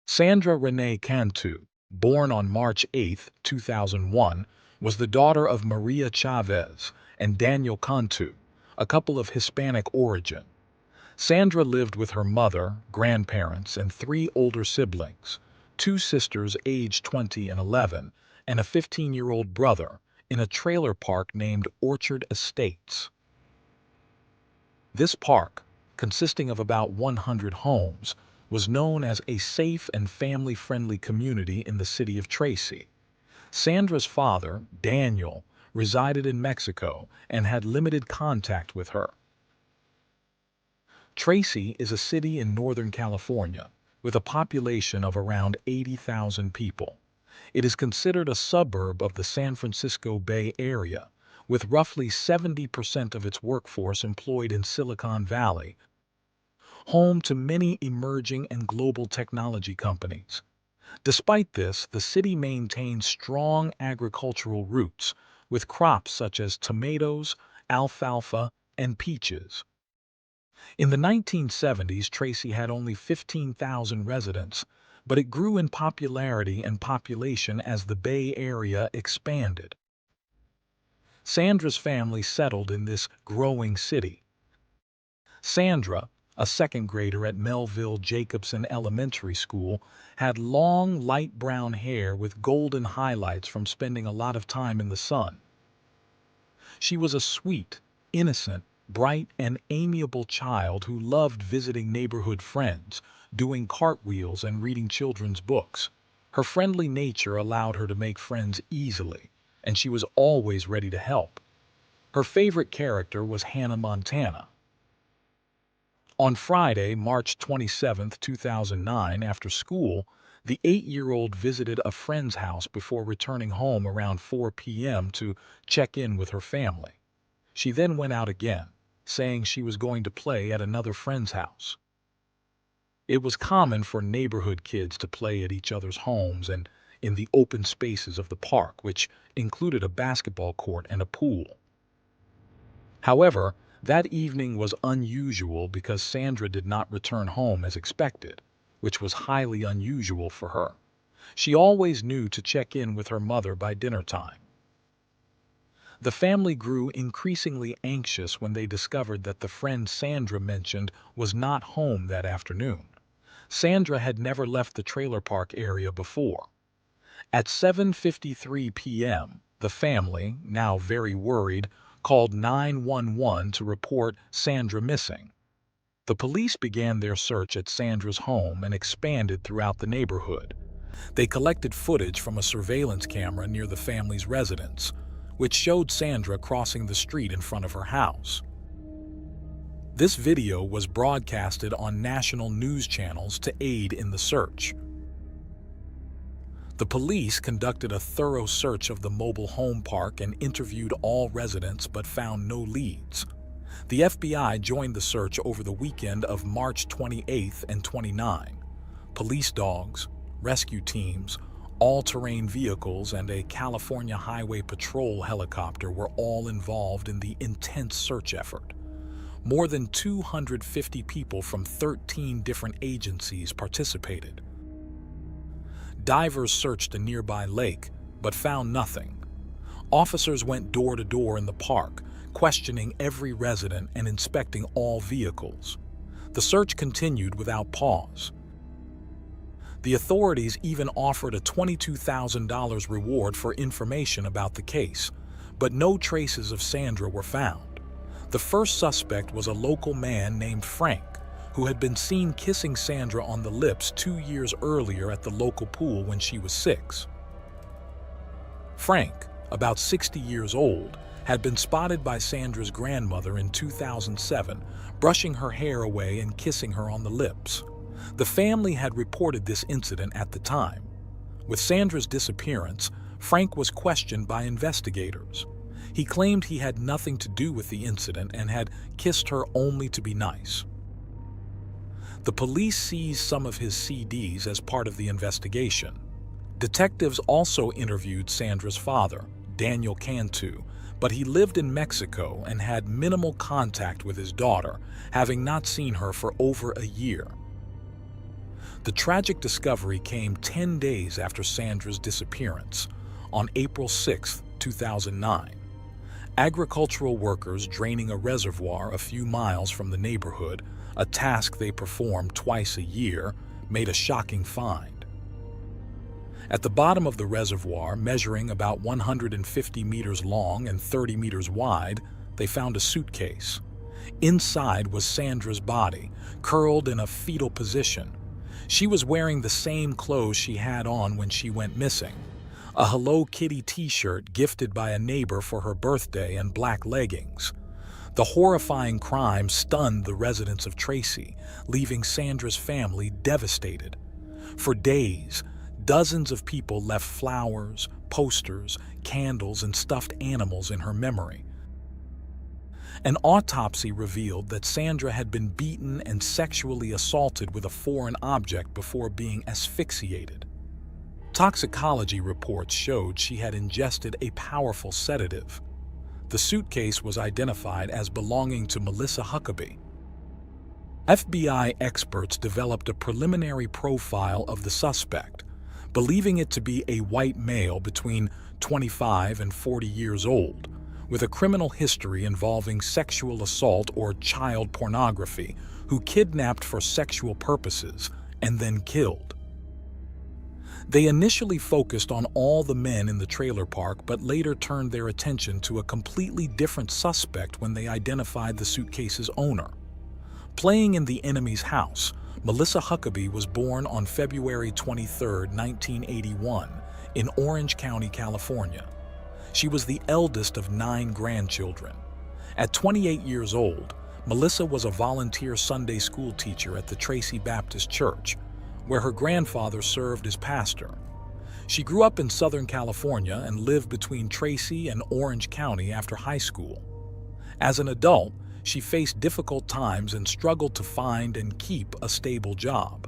Speaker 1: Sandra Renee Cantu, born on March 8, 2001, was the daughter of Maria Chavez and Daniel Cantu, a couple of Hispanic origin. Sandra lived with her mother, grandparents, and 3 older siblings, 2 sisters aged 20 and 11, and a 15-year-old brother, in a trailer park named Orchard Estates. This park, consisting of about 100 homes, was known as a safe and family-friendly community in the city of Tracy. Sandra's father, Daniel, resided in Mexico and had limited contact with her. Tracy is a city in Northern California with a population of around 80,000 people. It is considered a suburb of the San Francisco Bay Area, with roughly 70% of its workforce employed in Silicon Valley, home to many emerging and global technology companies. Despite this, the city maintains strong agricultural roots, with crops such as tomatoes, alfalfa, and peaches. In the 1970s, Tracy had only 15,000 residents, but it grew in popularity and population as the Bay Area expanded. Sandra's family settled in this growing city. Sandra, a second grader at Melville Jacobson Elementary School, had long, light brown hair with golden highlights from spending a lot of time in the sun. She was a sweet, innocent, bright, and amiable child who loved visiting neighborhood friends, doing cartwheels, and reading children's books. Her friendly nature allowed her to make friends easily, and she was always ready to help. Her favorite character was Hannah Montana. On Friday, March 27, 2009, after school, the 8-year-old visited a friend's house before returning home around 4 p.m. to check in with her family. She then went out again, saying she was going to play at another friend's house. It was common for neighborhood kids to play at each other's homes and in the open spaces of the park, which included a basketball court and a pool. However, that evening was unusual because Sandra did not return home as expected, which was highly unusual for her. She always knew to check in with her mother by dinner time. The family grew increasingly anxious when they discovered that the friend Sandra mentioned was not home that afternoon. Sandra had never left the trailer park area before. At 7:53 p.m., the family, now very worried, called 911 to report Sandra missing. The police began their search at Sandra's home and expanded throughout the neighborhood. They collected footage from a surveillance camera near the family's residence, which showed Sandra crossing the street in front of her house. This video was broadcasted on national news channels to aid in the search. The police conducted a thorough search of the mobile home park and interviewed all residents but found no leads. The FBI joined the search over the weekend of March 28th and 29. Police dogs, rescue teams, all-terrain vehicles, and a California Highway Patrol helicopter were all involved in the intense search effort. More than 250 people from 13 different agencies participated. Divers searched a nearby lake, but found nothing. Officers went door to door in the park, questioning every resident and inspecting all vehicles. The search continued without pause. The authorities even offered a $22,000 reward for information about the case, but no traces of Sandra were found. The first suspect was a local man named Frank, who had been seen kissing Sandra on the lips 2 years earlier at the local pool when she was 6. Frank, about 60 years old, had been spotted by Sandra's grandmother in 2007, brushing her hair away and kissing her on the lips. The family had reported this incident at the time. With Sandra's disappearance, Frank was questioned by investigators. He claimed he had nothing to do with the incident and had kissed her only to be nice. The police seized some of his CDs as part of the investigation. Detectives also interviewed Sandra's father, Daniel Cantu, but he lived in Mexico and had minimal contact with his daughter, having not seen her for over a year. The tragic discovery came 10 days after Sandra's disappearance, on April 6, 2009. Agricultural workers draining a reservoir a few miles from the neighborhood, a task they perform twice a year, made a shocking find. At the bottom of the reservoir, measuring about 150 meters long and 30 meters wide, they found a suitcase. Inside was Sandra's body, curled in a fetal position. She was wearing the same clothes she had on when she went missing. A Hello Kitty t-shirt gifted by a neighbor for her birthday and black leggings. The horrifying crime stunned the residents of Tracy, leaving Sandra's family devastated. For days, dozens of people left flowers, posters, candles, and stuffed animals in her memory. An autopsy revealed that Sandra had been beaten and sexually assaulted with a foreign object before being asphyxiated. Toxicology reports showed she had ingested a powerful sedative. The suitcase was identified as belonging to Melissa Huckabee. FBI experts developed a preliminary profile of the suspect, believing it to be a white male between 25 and 40 years old, with a criminal history involving sexual assault or child pornography, who kidnapped for sexual purposes and then killed. They initially focused on all the men in the trailer park, but later turned their attention to a completely different suspect when they identified the suitcase's owner. Playing in the enemy's house, Melissa Huckabee was born on February 23, 1981, in Orange County, California. She was the eldest of 9 grandchildren. At 28 years old, Melissa was a volunteer Sunday school teacher at the Tracy Baptist Church, where her grandfather served as pastor. She grew up in Southern California and lived between Tracy and Orange County after high school. As an adult, she faced difficult times and struggled to find and keep a stable job.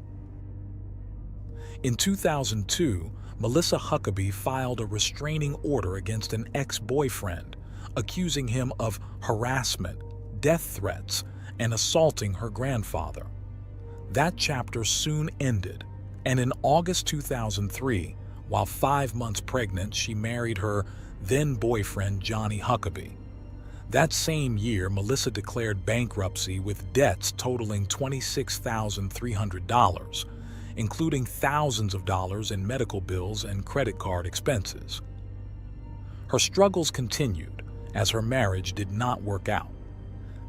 Speaker 1: In 2002, Melissa Huckabee filed a restraining order against an ex-boyfriend, accusing him of harassment, death threats, and assaulting her grandfather. That chapter soon ended, and in August 2003, while 5 months pregnant, she married her then-boyfriend Johnny Huckabee. That same year, Melissa declared bankruptcy with debts totaling $26,300, including thousands of dollars in medical bills and credit card expenses. Her struggles continued as her marriage did not work out.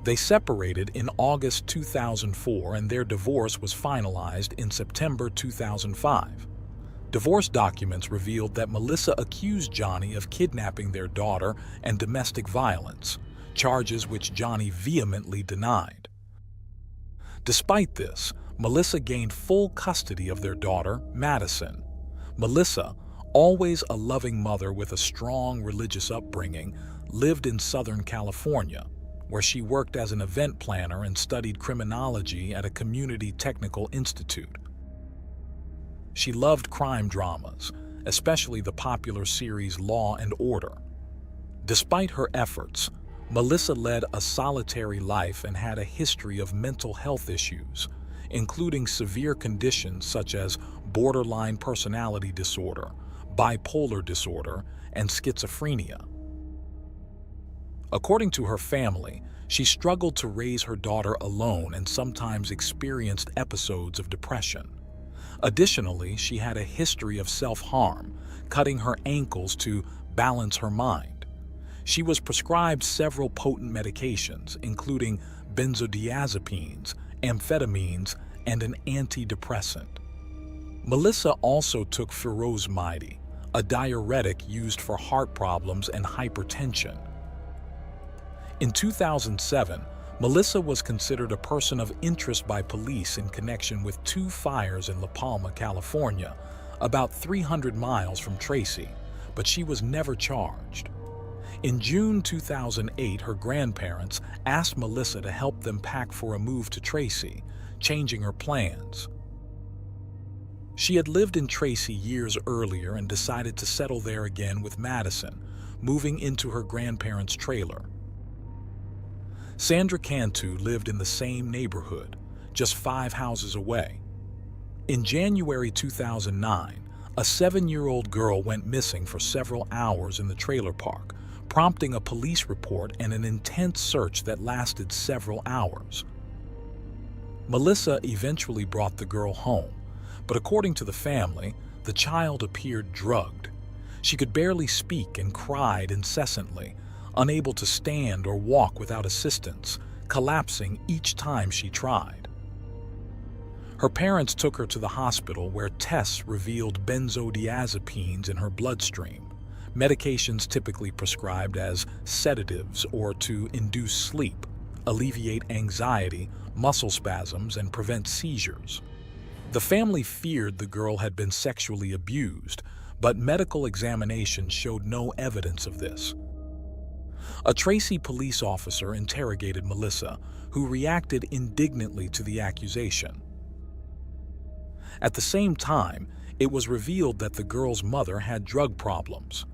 Speaker 1: They separated in August 2004 and their divorce was finalized in September 2005. Divorce documents revealed that Melissa accused Johnny of kidnapping their daughter and domestic violence, charges which Johnny vehemently denied. Despite this, Melissa gained full custody of their daughter, Madison. Melissa, always a loving mother with a strong religious upbringing, lived in Southern California, where she worked as an event planner and studied criminology at a community technical institute. She loved crime dramas, especially the popular series Law and Order. Despite her efforts, Melissa led a solitary life and had a history of mental health issues, including severe conditions such as borderline personality disorder, bipolar disorder, and schizophrenia. According to her family, she struggled to raise her daughter alone and sometimes experienced episodes of depression. Additionally, she had a history of self-harm, cutting her ankles to balance her mind. She was prescribed several potent medications, including benzodiazepines, amphetamines, and an antidepressant. Melissa also took furosemide, a diuretic used for heart problems and hypertension. In 2007, Melissa was considered a person of interest by police in connection with 2 fires in La Palma, California, about 300 miles from Tracy, but she was never charged. In June 2008, her grandparents asked Melissa to help them pack for a move to Tracy, changing her plans. She had lived in Tracy years earlier and decided to settle there again with Madison, moving into her grandparents' trailer. Sandra Cantu lived in the same neighborhood, just 5 houses away. In January 2009, a 7-year-old girl went missing for several hours in the trailer park, prompting a police report and an intense search that lasted several hours. Melissa eventually brought the girl home, but according to the family, the child appeared drugged. She could barely speak and cried incessantly, unable to stand or walk without assistance, collapsing each time she tried. Her parents took her to the hospital where tests revealed benzodiazepines in her bloodstream, medications typically prescribed as sedatives or to induce sleep, alleviate anxiety, muscle spasms, and prevent seizures. The family feared the girl had been sexually abused, but medical examination showed no evidence of this. A Tracy police officer interrogated Melissa, who reacted indignantly to the accusation. At the same time, it was revealed that the girl's mother had drug problems.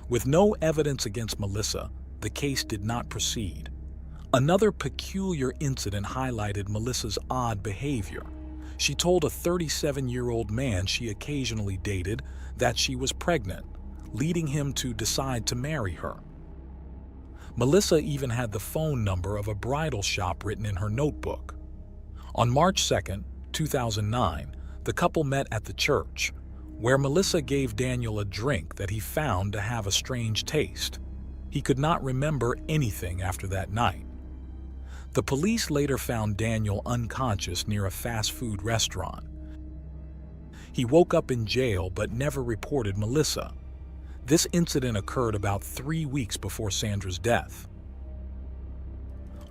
Speaker 1: With no evidence against Melissa, the case did not proceed. Another peculiar incident highlighted Melissa's odd behavior. She told a 37-year-old man she occasionally dated that she was pregnant, leading him to decide to marry her. Melissa even had the phone number of a bridal shop written in her notebook. On March 2, 2009, the couple met at the church, where Melissa gave Daniel a drink that he found to have a strange taste. He could not remember anything after that night. The police later found Daniel unconscious near a fast food restaurant. He woke up in jail but never reported Melissa. This incident occurred about 3 weeks before Sandra's death.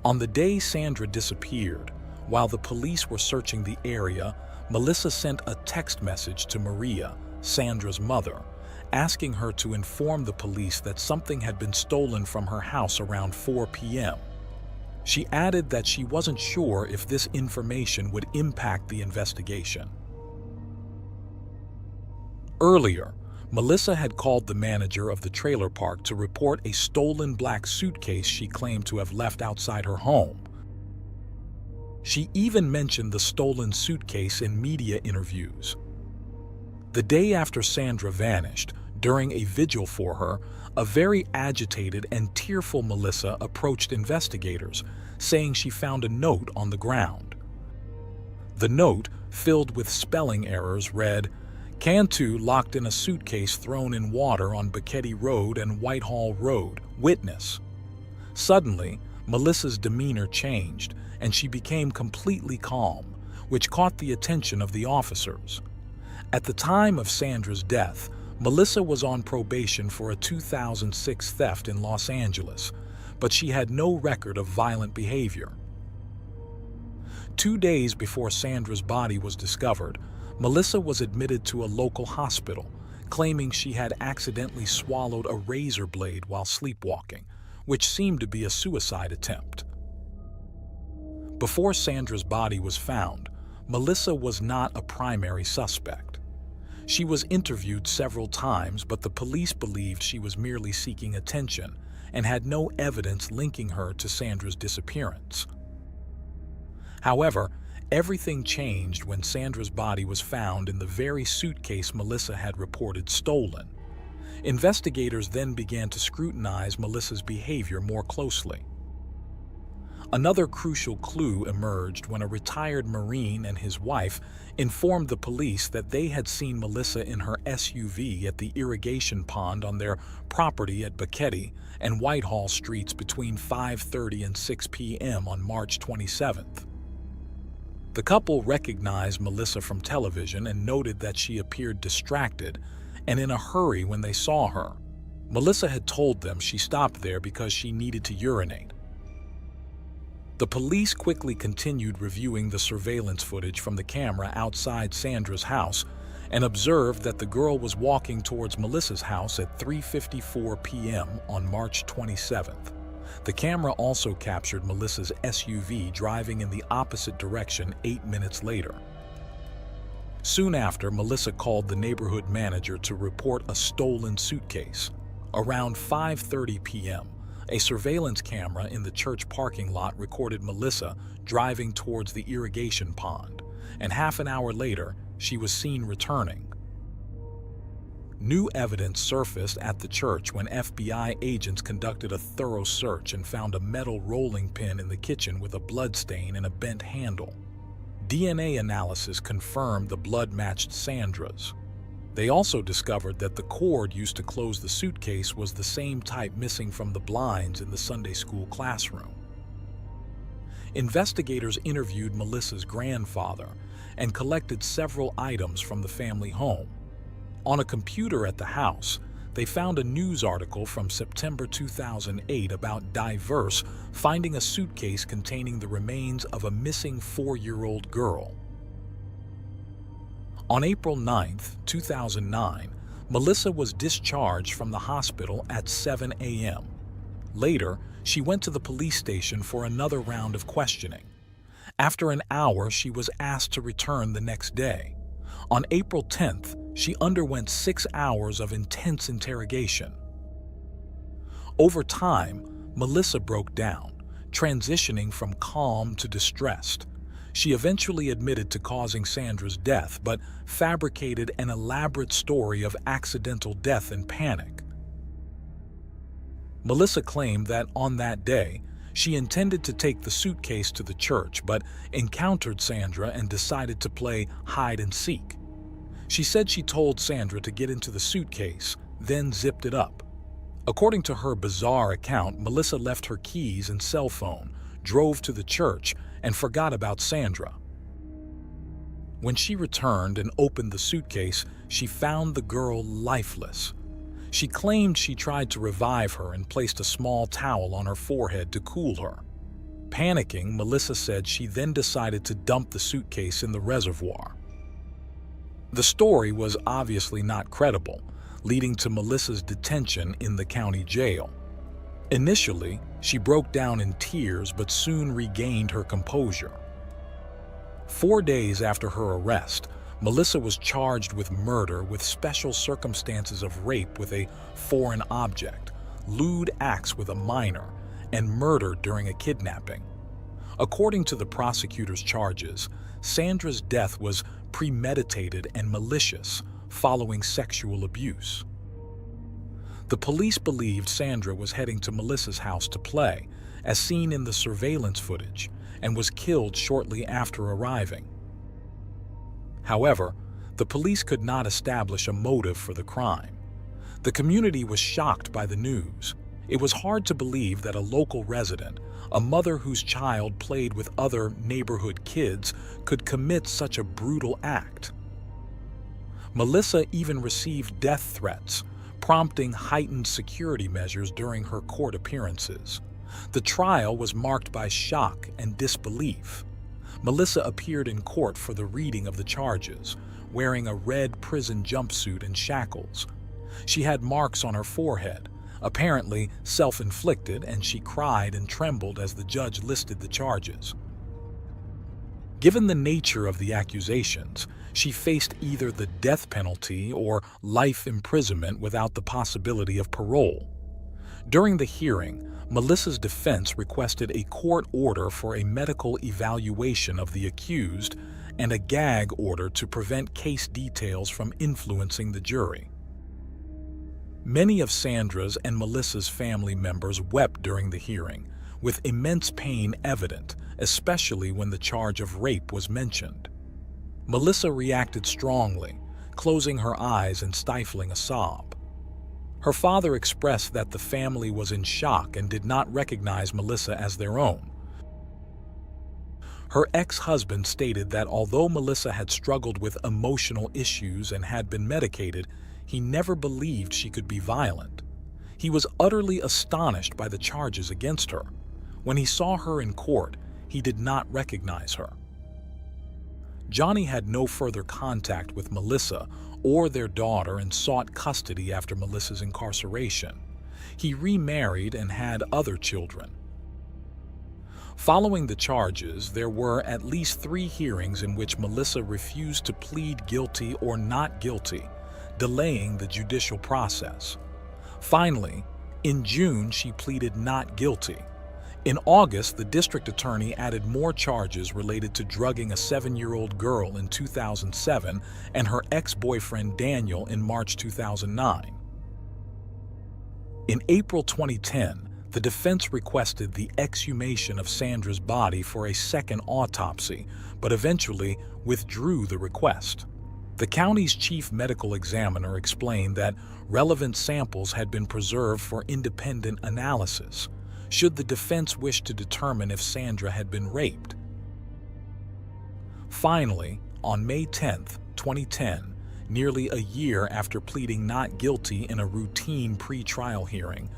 Speaker 1: On the day Sandra disappeared, while the police were searching the area, Melissa sent a text message to Maria, Sandra's mother, asking her to inform the police that something had been stolen from her house around 4 p.m. She added that she wasn't sure if this information would impact the investigation. Earlier, Melissa had called the manager of the trailer park to report a stolen black suitcase she claimed to have left outside her home. She even mentioned the stolen suitcase in media interviews. The day after Sandra vanished, during a vigil for her, a very agitated and tearful Melissa approached investigators, saying she found a note on the ground. The note, filled with spelling errors, read, "Cantu locked in a suitcase thrown in water on Bucketty Road and Whitehall Road. Witness." Suddenly, Melissa's demeanor changed, and she became completely calm, which caught the attention of the officers. At the time of Sandra's death, Melissa was on probation for a 2006 theft in Los Angeles, but she had no record of violent behavior. 2 days before Sandra's body was discovered, Melissa was admitted to a local hospital, claiming she had accidentally swallowed a razor blade while sleepwalking, which seemed to be a suicide attempt. Before Sandra's body was found, Melissa was not a primary suspect. She was interviewed several times, but the police believed she was merely seeking attention and had no evidence linking her to Sandra's disappearance. However, everything changed when Sandra's body was found in the very suitcase Melissa had reported stolen. Investigators then began to scrutinize Melissa's behavior more closely. Another crucial clue emerged when a retired Marine and his wife informed the police that they had seen Melissa in her SUV at the irrigation pond on their property at Bucketty and Whitehall Streets between 5:30 and 6 p.m. on March 27th. The couple recognized Melissa from television and noted that she appeared distracted and in a hurry when they saw her. Melissa had told them she stopped there because she needed to urinate. The police quickly continued reviewing the surveillance footage from the camera outside Sandra's house and observed that the girl was walking towards Melissa's house at 3:54 p.m. on March 27th. The camera also captured Melissa's SUV driving in the opposite direction 8 minutes later. Soon after, Melissa called the neighborhood manager to report a stolen suitcase. Around 5:30 p.m., a surveillance camera in the church parking lot recorded Melissa driving towards the irrigation pond, and half an hour later, she was seen returning. New evidence surfaced at the church when FBI agents conducted a thorough search and found a metal rolling pin in the kitchen with a blood stain and a bent handle. DNA analysis confirmed the blood matched Sandra's. They also discovered that the cord used to close the suitcase was the same type missing from the blinds in the Sunday school classroom. Investigators interviewed Melissa's grandfather and collected several items from the family home. On a computer at the house, they found a news article from September 2008 about Diverse finding a suitcase containing the remains of a missing 4-year-old girl. On April 9, 2009, Melissa was discharged from the hospital at 7 a.m. Later, she went to the police station for another round of questioning. After an hour, she was asked to return the next day. On April 10th, she underwent 6 hours of intense interrogation. Over time, Melissa broke down, transitioning from calm to distressed. She eventually admitted to causing Sandra's death, but fabricated an elaborate story of accidental death and panic. Melissa claimed that on that day, she intended to take the suitcase to the church, but encountered Sandra and decided to play hide and seek. She said she told Sandra to get into the suitcase, then zipped it up. According to her bizarre account, Melissa left her keys and cell phone, drove to the church, and forgot about Sandra. When she returned and opened the suitcase, she found the girl lifeless. She claimed she tried to revive her and placed a small towel on her forehead to cool her. Panicking, Melissa said she then decided to dump the suitcase in the reservoir. The story was obviously not credible, leading to Melissa's detention in the county jail. Initially, she broke down in tears but soon regained her composure. 4 days after her arrest, Melissa was charged with murder with special circumstances of rape with a foreign object, lewd acts with a minor, and murder during a kidnapping. According to the prosecutor's charges, Sandra's death was premeditated and malicious following sexual abuse. The police believed Sandra was heading to Melissa's house to play, as seen in the surveillance footage, and was killed shortly after arriving. However, the police could not establish a motive for the crime. The community was shocked by the news. It was hard to believe that a local resident, a mother whose child played with other neighborhood kids, could commit such a brutal act. Melissa even received death threats, prompting heightened security measures during her court appearances. The trial was marked by shock and disbelief. Melissa appeared in court for the reading of the charges, wearing a red prison jumpsuit and shackles. She had marks on her forehead, apparently self-inflicted, and she cried and trembled as the judge listed the charges. Given the nature of the accusations, she faced either the death penalty or life imprisonment without the possibility of parole. During the hearing, Melissa's defense requested a court order for a medical evaluation of the accused and a gag order to prevent case details from influencing the jury. Many of Sandra's and Melissa's family members wept during the hearing, with immense pain evident, especially when the charge of rape was mentioned. Melissa reacted strongly, closing her eyes and stifling a sob. Her father expressed that the family was in shock and did not recognize Melissa as their own. Her ex-husband stated that although Melissa had struggled with emotional issues and had been medicated, he never believed she could be violent. He was utterly astonished by the charges against her. When he saw her in court, he did not recognize her. Johnny had no further contact with Melissa or their daughter and sought custody after Melissa's incarceration. He remarried and had other children. Following the charges, there were at least 3 hearings in which Melissa refused to plead guilty or not guilty, delaying the judicial process. Finally, in June, she pleaded not guilty. In August, the district attorney added more charges related to drugging a 7-year-old girl in 2007 and her ex-boyfriend Daniel in March 2009. In April 2010, the defense requested the exhumation of Sandra's body for a second autopsy, but eventually withdrew the request. The county's chief medical examiner explained that relevant samples had been preserved for independent analysis, should the defense wish to determine if Sandra had been raped. Finally, on May 10, 2010, nearly a year after pleading not guilty in a routine pre-trial hearing,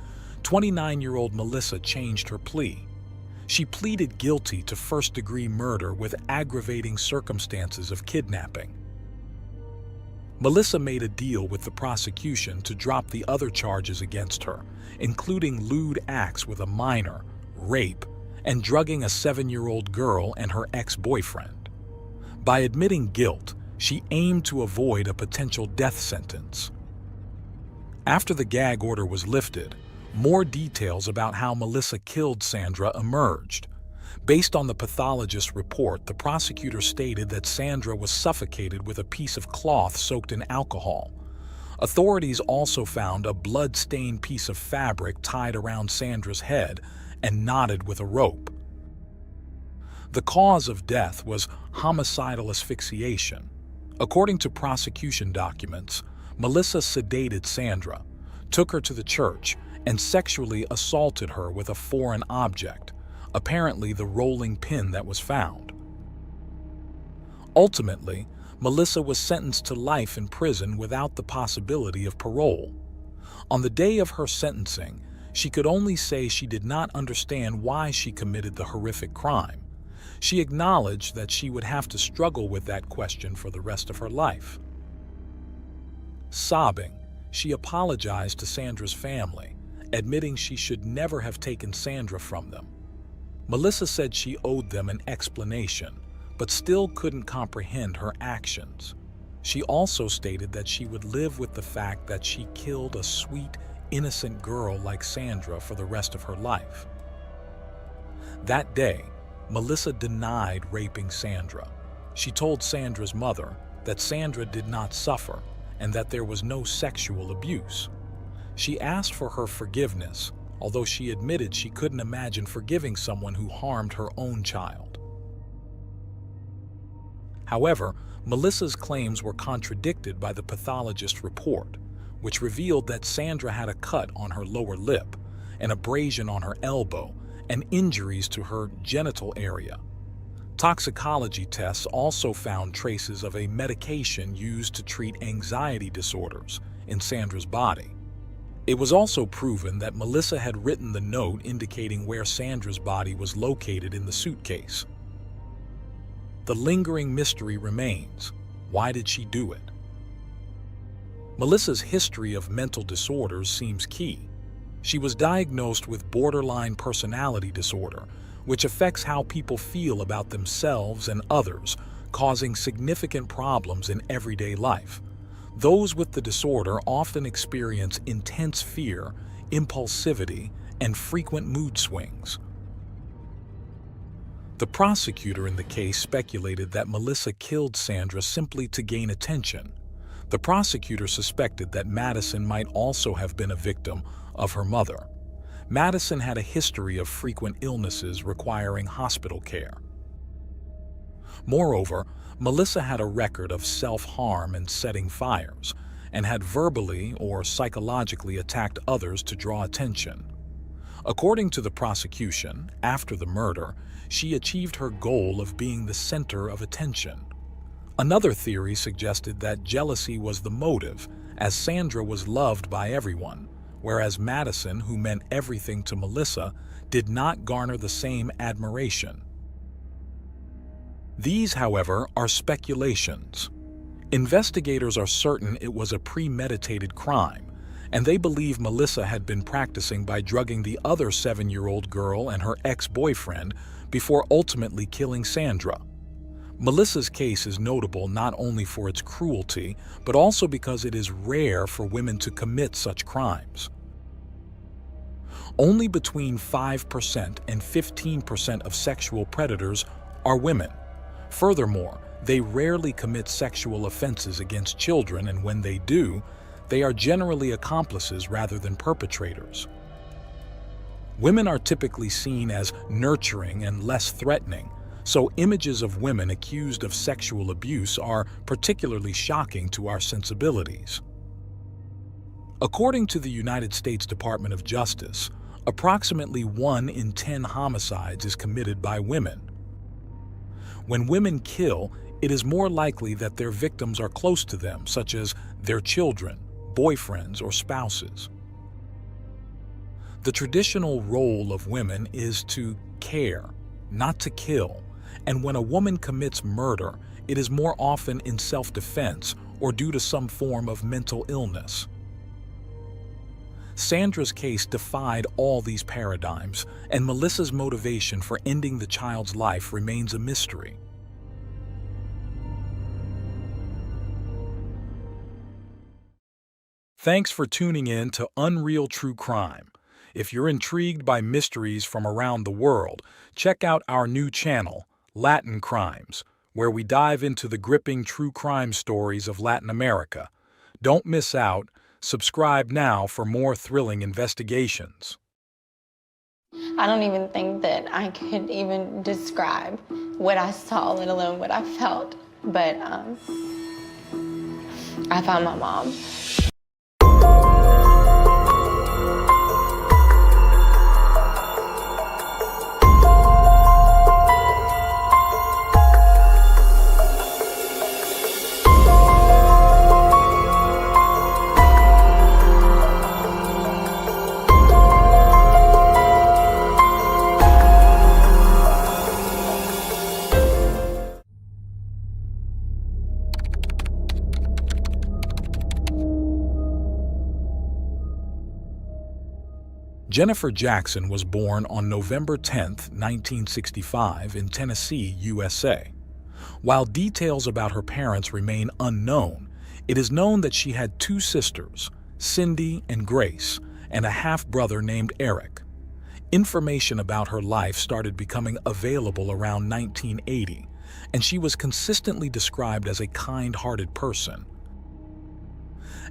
Speaker 1: 29-year-old Melissa changed her plea. She pleaded guilty to first-degree murder with aggravating circumstances of kidnapping. Melissa made a deal with the prosecution to drop the other charges against her, including lewd acts with a minor, rape, and drugging a 7-year-old girl and her ex-boyfriend. By admitting guilt, she aimed to avoid a potential death sentence. After the gag order was lifted, more details about how Melissa killed Sandra emerged. Based on the pathologist's report, the prosecutor stated that Sandra was suffocated with a piece of cloth soaked in alcohol. Authorities also found a blood-stained piece of fabric tied around Sandra's head and knotted with a rope. The cause of death was homicidal asphyxiation. According to prosecution documents, Melissa sedated Sandra, took her to the church, and sexually assaulted her with a foreign object, apparently the rolling pin that was found. Ultimately, Melissa was sentenced to life in prison without the possibility of parole. On the day of her sentencing, she could only say she did not understand why she committed the horrific crime. She acknowledged that she would have to struggle with that question for the rest of her life. Sobbing, she apologized to Sandra's family, admitting she should never have taken Sandra from them. Melissa said she owed them an explanation, but still couldn't comprehend her actions. She also stated that she would live with the fact that she killed a sweet, innocent girl like Sandra for the rest of her life. That day, Melissa denied raping Sandra. She told Sandra's mother that Sandra did not suffer and that there was no sexual abuse. She asked for her forgiveness, although she admitted she couldn't imagine forgiving someone who harmed her own child. However, Melissa's claims were contradicted by the pathologist's report, which revealed that Sandra had a cut on her lower lip, an abrasion on her elbow, and injuries to her genital area. Toxicology tests also found traces of a medication used to treat anxiety disorders in Sandra's body. It was also proven that Melissa had written the note indicating where Sandra's body was located in the suitcase. The lingering mystery remains. Why did she do it? Melissa's history of mental disorders seems key. She was diagnosed with borderline personality disorder, which affects how people feel about themselves and others, causing significant problems in everyday life. Those with the disorder often experience intense fear, impulsivity, and frequent mood swings. The prosecutor in the case speculated that Melissa killed Sandra simply to gain attention. The prosecutor suspected that Madison might also have been a victim of her mother. Madison had a history of frequent illnesses requiring hospital care. Moreover, Melissa had a record of self-harm and setting fires, and had verbally or psychologically attacked others to draw attention. According to the prosecution, after the murder, she achieved her goal of being the center of attention. Another theory suggested that jealousy was the motive, as Sandra was loved by everyone, whereas Madison, who meant everything to Melissa, did not garner the same admiration. These, however, are speculations. Investigators are certain it was a premeditated crime, and they believe Melissa had been practicing by drugging the other 7-year-old girl and her ex-boyfriend before ultimately killing Sandra. Melissa's case is notable not only for its cruelty, but also because it is rare for women to commit such crimes. Only between 5% and 15% of sexual predators are women. Furthermore, they rarely commit sexual offenses against children, and when they do, they are generally accomplices rather than perpetrators. Women are typically seen as nurturing and less threatening, so images of women accused of sexual abuse are particularly shocking to our sensibilities. According to the United States Department of Justice, approximately 1 in 10 homicides is committed by women. When women kill, it is more likely that their victims are close to them, such as their children, boyfriends, or spouses. The traditional role of women is to care, not to kill, and when a woman commits murder, it is more often in self-defense or due to some form of mental illness. Sandra's case defied all these paradigms, and Melissa's motivation for ending the child's life remains a mystery. Thanks for tuning in to Unreal True Crime. If you're intrigued by mysteries from around the world, check out our new channel, Latin Crimes, where we dive into the gripping true crime stories of Latin America. Don't miss out. Subscribe now for more thrilling investigations.
Speaker 6: I don't even think that I could even describe what I saw, let alone what I felt. But I found my mom.
Speaker 1: Jennifer Jackson was born on November 10, 1965, in Tennessee, USA. While details about her parents remain unknown, it is known that she had two sisters, Cindy and Grace, and a half-brother named Eric. Information about her life started becoming available around 1980, and she was consistently described as a kind-hearted person.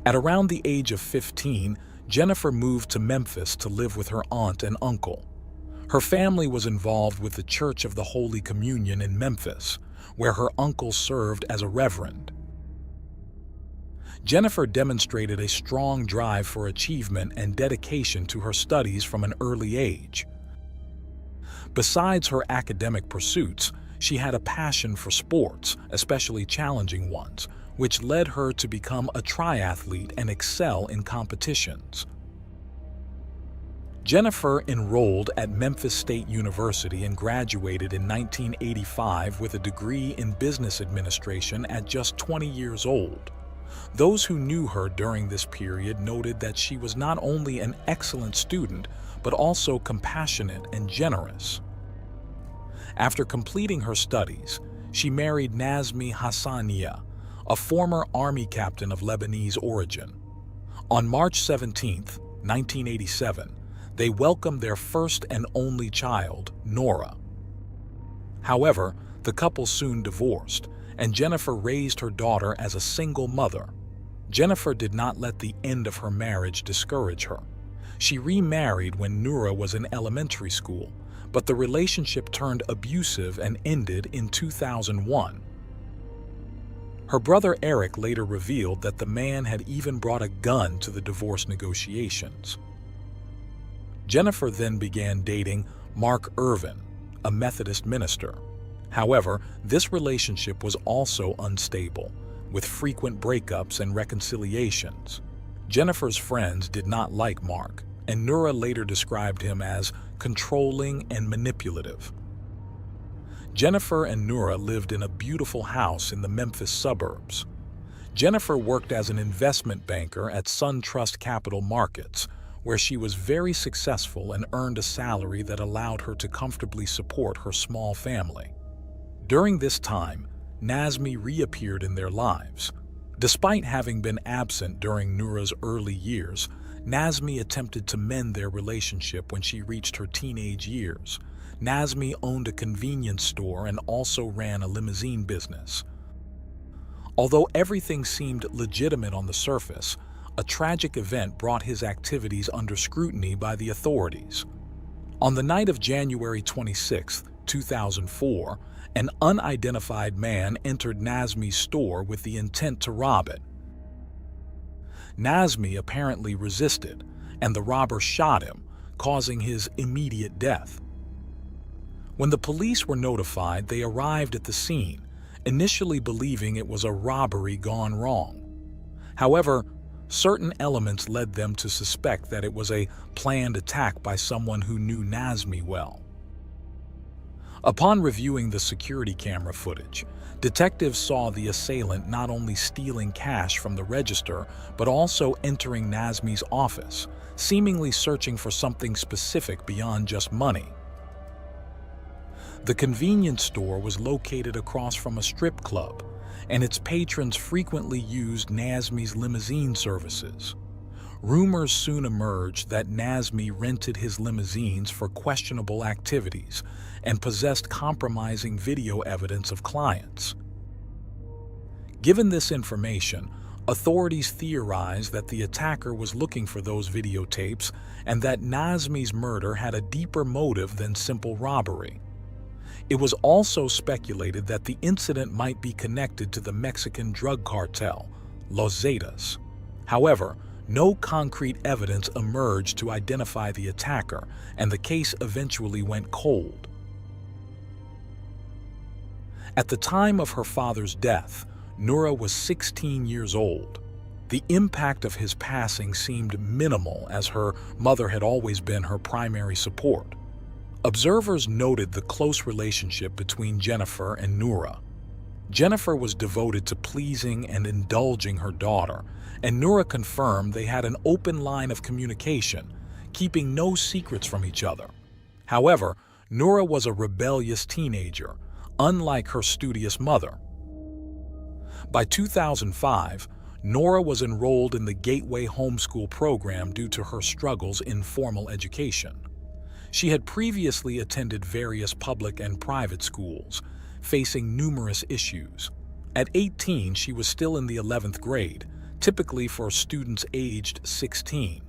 Speaker 1: At around the age of 15, Jennifer moved to Memphis to live with her aunt and uncle. Her family was involved with the Church of the Holy Communion in Memphis, where her uncle served as a reverend. Jennifer demonstrated a strong drive for achievement and dedication to her studies from an early age. Besides her academic pursuits, she had a passion for sports, especially challenging ones, which led her to become a triathlete and excel in competitions. Jennifer enrolled at Memphis State University and graduated in 1985 with a degree in business administration at just 20 years old. Those who knew her during this period noted that she was not only an excellent student, but also compassionate and generous. After completing her studies, she married Nazmi Hassania, a former army captain of Lebanese origin. On March 17, 1987, they welcomed their first and only child, Nora. However, the couple soon divorced, and Jennifer raised her daughter as a single mother. Jennifer did not let the end of her marriage discourage her. She remarried when Nora was in elementary school, but the relationship turned abusive and ended in 2001. Her brother Eric later revealed that the man had even brought a gun to the divorce negotiations. Jennifer then began dating Mark Irvin, a Methodist minister. However, this relationship was also unstable, with frequent breakups and reconciliations. Jennifer's friends did not like Mark, and Nora later described him as controlling and manipulative. Jennifer and Nora lived in a beautiful house in the Memphis suburbs. Jennifer worked as an investment banker at SunTrust Capital Markets, where she was very successful and earned a salary that allowed her to comfortably support her small family. During this time, Nazmi reappeared in their lives. Despite having been absent during Nora's early years, Nazmi attempted to mend their relationship when she reached her teenage years. Nazmi owned a convenience store and also ran a limousine business. Although everything seemed legitimate on the surface, a tragic event brought his activities under scrutiny by the authorities. On the night of January 26, 2004, an unidentified man entered Nazmi's store with the intent to rob it. Nazmi apparently resisted, and the robber shot him, causing his immediate death. When the police were notified, they arrived at the scene, initially believing it was a robbery gone wrong. However, certain elements led them to suspect that it was a planned attack by someone who knew Nazmi well. Upon reviewing the security camera footage, detectives saw the assailant not only stealing cash from the register, but also entering Nazmi's office, seemingly searching for something specific beyond just money. The convenience store was located across from a strip club, and its patrons frequently used Nazmi's limousine services. Rumors soon emerged that Nazmi rented his limousines for questionable activities and possessed compromising video evidence of clients. Given this information, authorities theorized that the attacker was looking for those videotapes and that Nazmi's murder had a deeper motive than simple robbery. It was also speculated that the incident might be connected to the Mexican drug cartel, Los Zetas. However, no concrete evidence emerged to identify the attacker, and the case eventually went cold. At the time of her father's death, Noura was 16 years old. The impact of his passing seemed minimal, as her mother had always been her primary support. Observers noted the close relationship between Jennifer and Noura. Jennifer was devoted to pleasing and indulging her daughter, and Noura confirmed they had an open line of communication, keeping no secrets from each other. However, Noura was a rebellious teenager, unlike her studious mother. By 2005, Noura was enrolled in the Gateway Homeschool program due to her struggles in formal education. She had previously attended various public and private schools, facing numerous issues. At 18, she was still in the 11th grade, typically for students aged 16.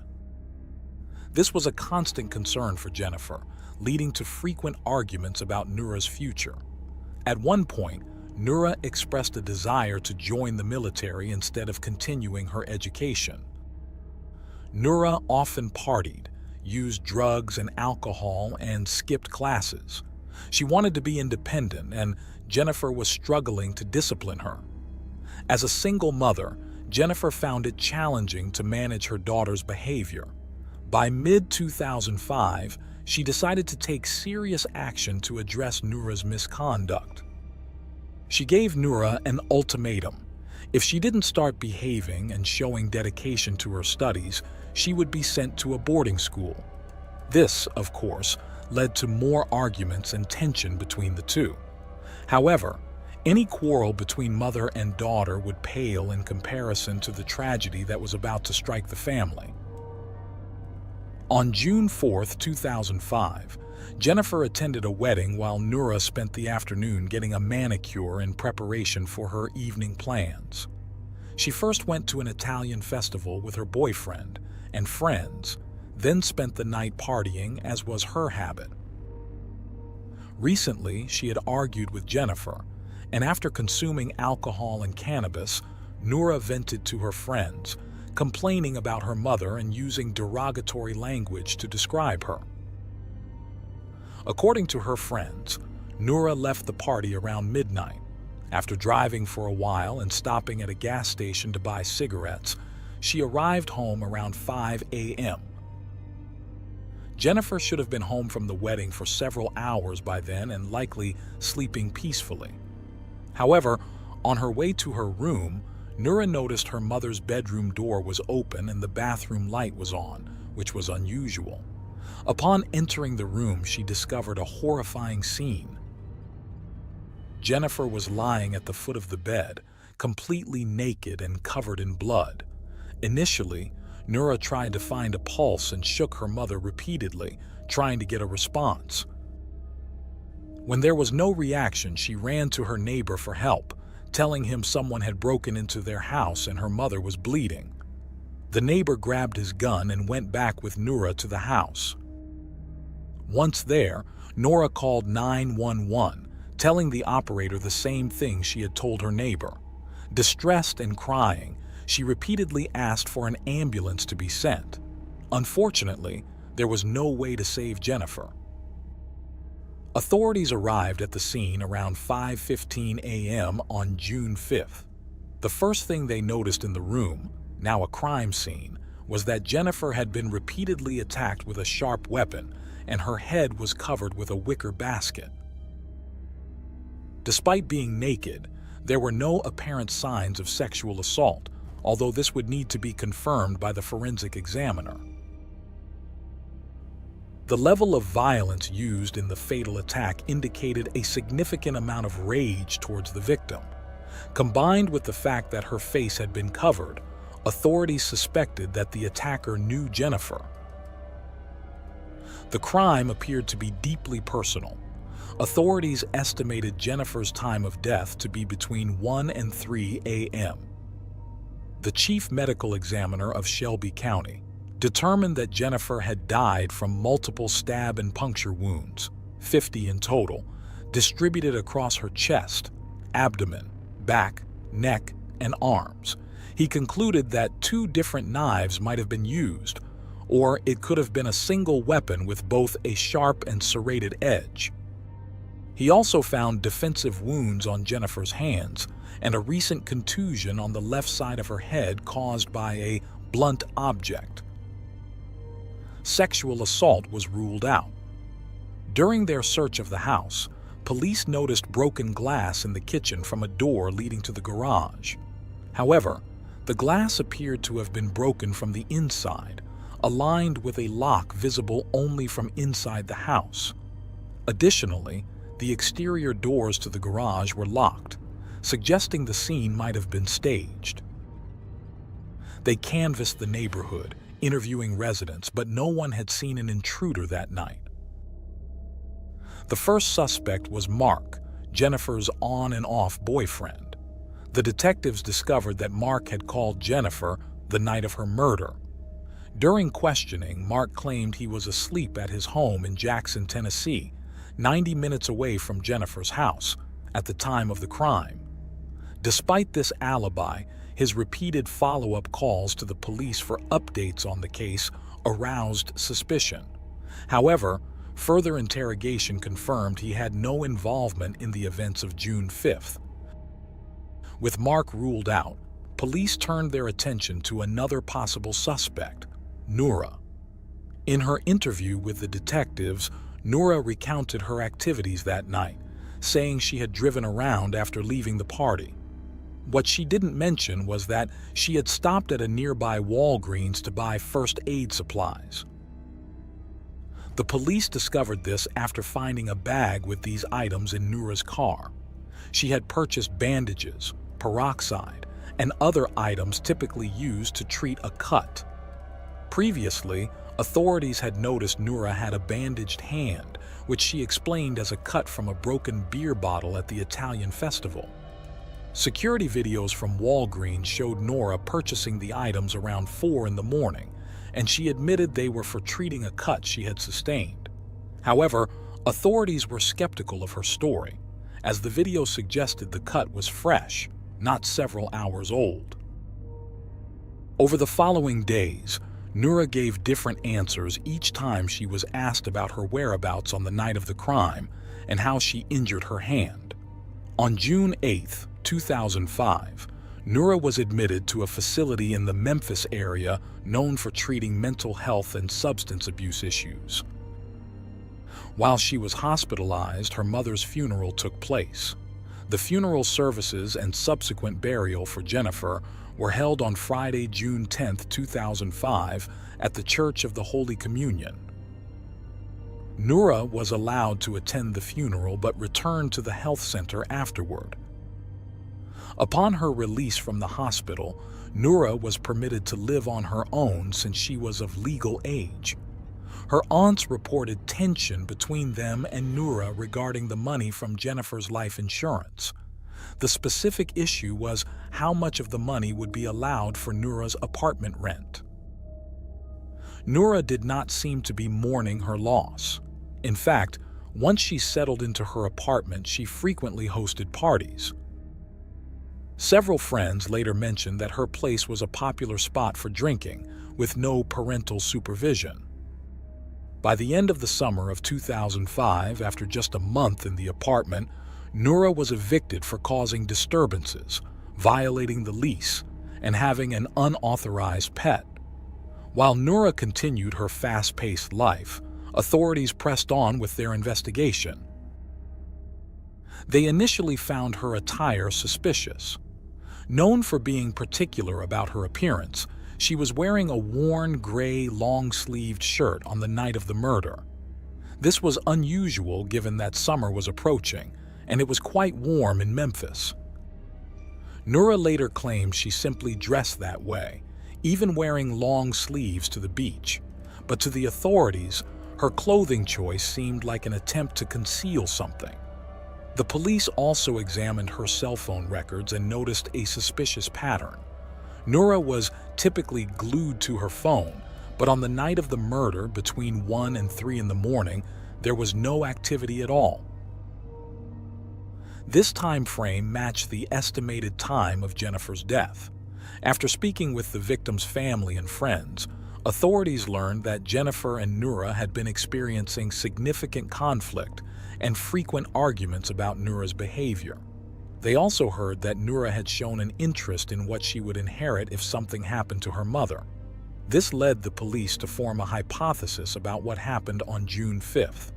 Speaker 1: This was a constant concern for Jennifer, leading to frequent arguments about Noura's future. At one point, Noura expressed a desire to join the military instead of continuing her education. Noura often partied, used drugs and alcohol, and skipped classes. She wanted to be independent, and Jennifer was struggling to discipline her. As a single mother, Jennifer found it challenging to manage her daughter's behavior. By mid-2005, she decided to take serious action to address Noura's misconduct. She gave Noura an ultimatum. If she didn't start behaving and showing dedication to her studies, she would be sent to a boarding school. This, of course, led to more arguments and tension between the two. However, any quarrel between mother and daughter would pale in comparison to the tragedy that was about to strike the family. On June 4, 2005, Jennifer attended a wedding while Noura spent the afternoon getting a manicure in preparation for her evening plans. She first went to an Italian festival with her boyfriend and friends, then spent the night partying, as was her habit. Recently, she had argued with Jennifer, and after consuming alcohol and cannabis, Noura vented to her friends, complaining about her mother and using derogatory language to describe her. According to her friends, Noura left the party around midnight. After driving for a while and stopping at a gas station to buy cigarettes, she arrived home around 5 a.m. Jennifer should have been home from the wedding for several hours by then and likely sleeping peacefully. However, on her way to her room, Noura noticed her mother's bedroom door was open and the bathroom light was on, which was unusual. Upon entering the room, she discovered a horrifying scene. Jennifer was lying at the foot of the bed, completely naked and covered in blood. Initially, Noura tried to find a pulse and shook her mother repeatedly, trying to get a response. When there was no reaction, she ran to her neighbor for help, telling him someone had broken into their house and her mother was bleeding. The neighbor grabbed his gun and went back with Noura to the house. Once there, Noura called 911, telling the operator the same thing she had told her neighbor. Distressed and crying, she repeatedly asked for an ambulance to be sent. Unfortunately, there was no way to save Jennifer. Authorities arrived at the scene around 5:15 a.m. on June 5th. The first thing they noticed in the room, now a crime scene, was that Jennifer had been repeatedly attacked with a sharp weapon, and her head was covered with a wicker basket. Despite being naked, there were no apparent signs of sexual assault, although this would need to be confirmed by the forensic examiner. The level of violence used in the fatal attack indicated a significant amount of rage towards the victim. Combined with the fact that her face had been covered, authorities suspected that the attacker knew Jennifer. The crime appeared to be deeply personal. Authorities estimated Jennifer's time of death to be between 1 and 3 a.m. The chief medical examiner of Shelby County determined that Jennifer had died from multiple stab and puncture wounds, 50 in total, distributed across her chest, abdomen, back, neck, and arms. He concluded that 2 different knives might have been used, or it could have been a single weapon with both a sharp and serrated edge. He also found defensive wounds on Jennifer's hands and a recent contusion on the left side of her head caused by a blunt object. Sexual assault was ruled out. During their search of the house, police noticed broken glass in the kitchen from a door leading to the garage. However, the glass appeared to have been broken from the inside, aligned with a lock visible only from inside the house. Additionally, the exterior doors to the garage were locked, suggesting the scene might have been staged. They canvassed the neighborhood, interviewing residents, but no one had seen an intruder that night. The first suspect was Mark, Jennifer's on and off boyfriend. The detectives discovered that Mark had called Jennifer the night of her murder. During questioning, Mark claimed he was asleep at his home in Jackson, Tennessee, 90 minutes away from Jennifer's house, at the time of the crime. Despite this alibi, his repeated follow-up calls to the police for updates on the case aroused suspicion. However, further interrogation confirmed he had no involvement in the events of June 5th. With Mark ruled out, police turned their attention to another possible suspect, Noura. In her interview with the detectives, Noura recounted her activities that night, saying she had driven around after leaving the party. What she didn't mention was that she had stopped at a nearby Walgreens to buy first aid supplies. The police discovered this after finding a bag with these items in Noura's car. She had purchased bandages, peroxide, and other items typically used to treat a cut. Previously, authorities had noticed Noura had a bandaged hand, which she explained as a cut from a broken beer bottle at the Italian festival. Security videos from Walgreens showed Noura purchasing the items around 4 in the morning, and she admitted they were for treating a cut she had sustained. However, authorities were skeptical of her story, as the video suggested the cut was fresh, not several hours old. Over the following days, Noura gave different answers each time she was asked about her whereabouts on the night of the crime and how she injured her hand. On June 8, 2005, Noura was admitted to a facility in the Memphis area known for treating mental health and substance abuse issues. While she was hospitalized, her mother's funeral took place. The funeral services and subsequent burial for Jennifer were held on Friday, June 10, 2005, at the Church of the Holy Communion. Noura was allowed to attend the funeral but returned to the health center afterward. Upon her release from the hospital, Noura was permitted to live on her own since she was of legal age. Her aunts reported tension between them and Noura regarding the money from Jennifer's life insurance. The specific issue was how much of the money would be allowed for Noura's apartment rent. Noura did not seem to be mourning her loss. In fact, once she settled into her apartment, she frequently hosted parties. Several friends later mentioned that her place was a popular spot for drinking, with no parental supervision. By the end of the summer of 2005, after just a month in the apartment, Noura was evicted for causing disturbances, violating the lease, and having an unauthorized pet. While Noura continued her fast-paced life, authorities pressed on with their investigation. They initially found her attire suspicious. Known for being particular about her appearance, she was wearing a worn gray long-sleeved shirt on the night of the murder. This was unusual given that summer was approaching, and it was quite warm in Memphis. Noura later claimed she simply dressed that way, even wearing long sleeves to the beach. But to the authorities, her clothing choice seemed like an attempt to conceal something. The police also examined her cell phone records and noticed a suspicious pattern. Noura was typically glued to her phone, but on the night of the murder, between 1 and 3 in the morning, there was no activity at all. This time frame matched the estimated time of Jennifer's death. After speaking with the victim's family and friends, authorities learned that Jennifer and Noura had been experiencing significant conflict and frequent arguments about Noura's behavior. They also heard that Noura had shown an interest in what she would inherit if something happened to her mother. This led the police to form a hypothesis about what happened on June 5th.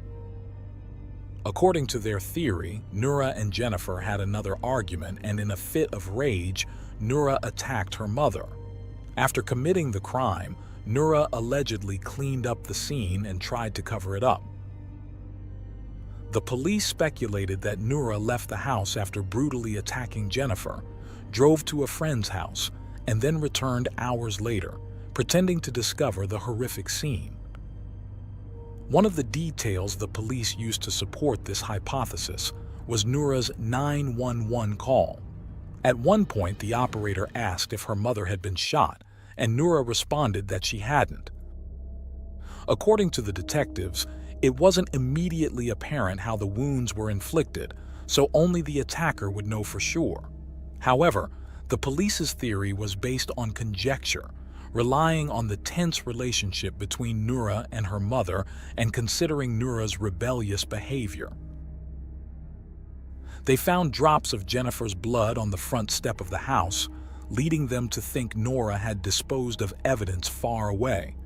Speaker 1: According to their theory, Noura and Jennifer had another argument, and in a fit of rage, Noura attacked her mother. After committing the crime, Noura allegedly cleaned up the scene and tried to cover it up. The police speculated that Noura left the house after brutally attacking Jennifer, drove to a friend's house, and then returned hours later, pretending to discover the horrific scene. One of the details the police used to support this hypothesis was Noura's 911 call. At one point, the operator asked if her mother had been shot, and Noura responded that she hadn't. According to the detectives, it wasn't immediately apparent how the wounds were inflicted, so only the attacker would know for sure. However, the police's theory was based on conjecture, relying on the tense relationship between Noura and her mother and considering Noura's rebellious behavior. They found drops of Jennifer's blood on the front step of the house, leading them to think Noura had disposed of evidence far away.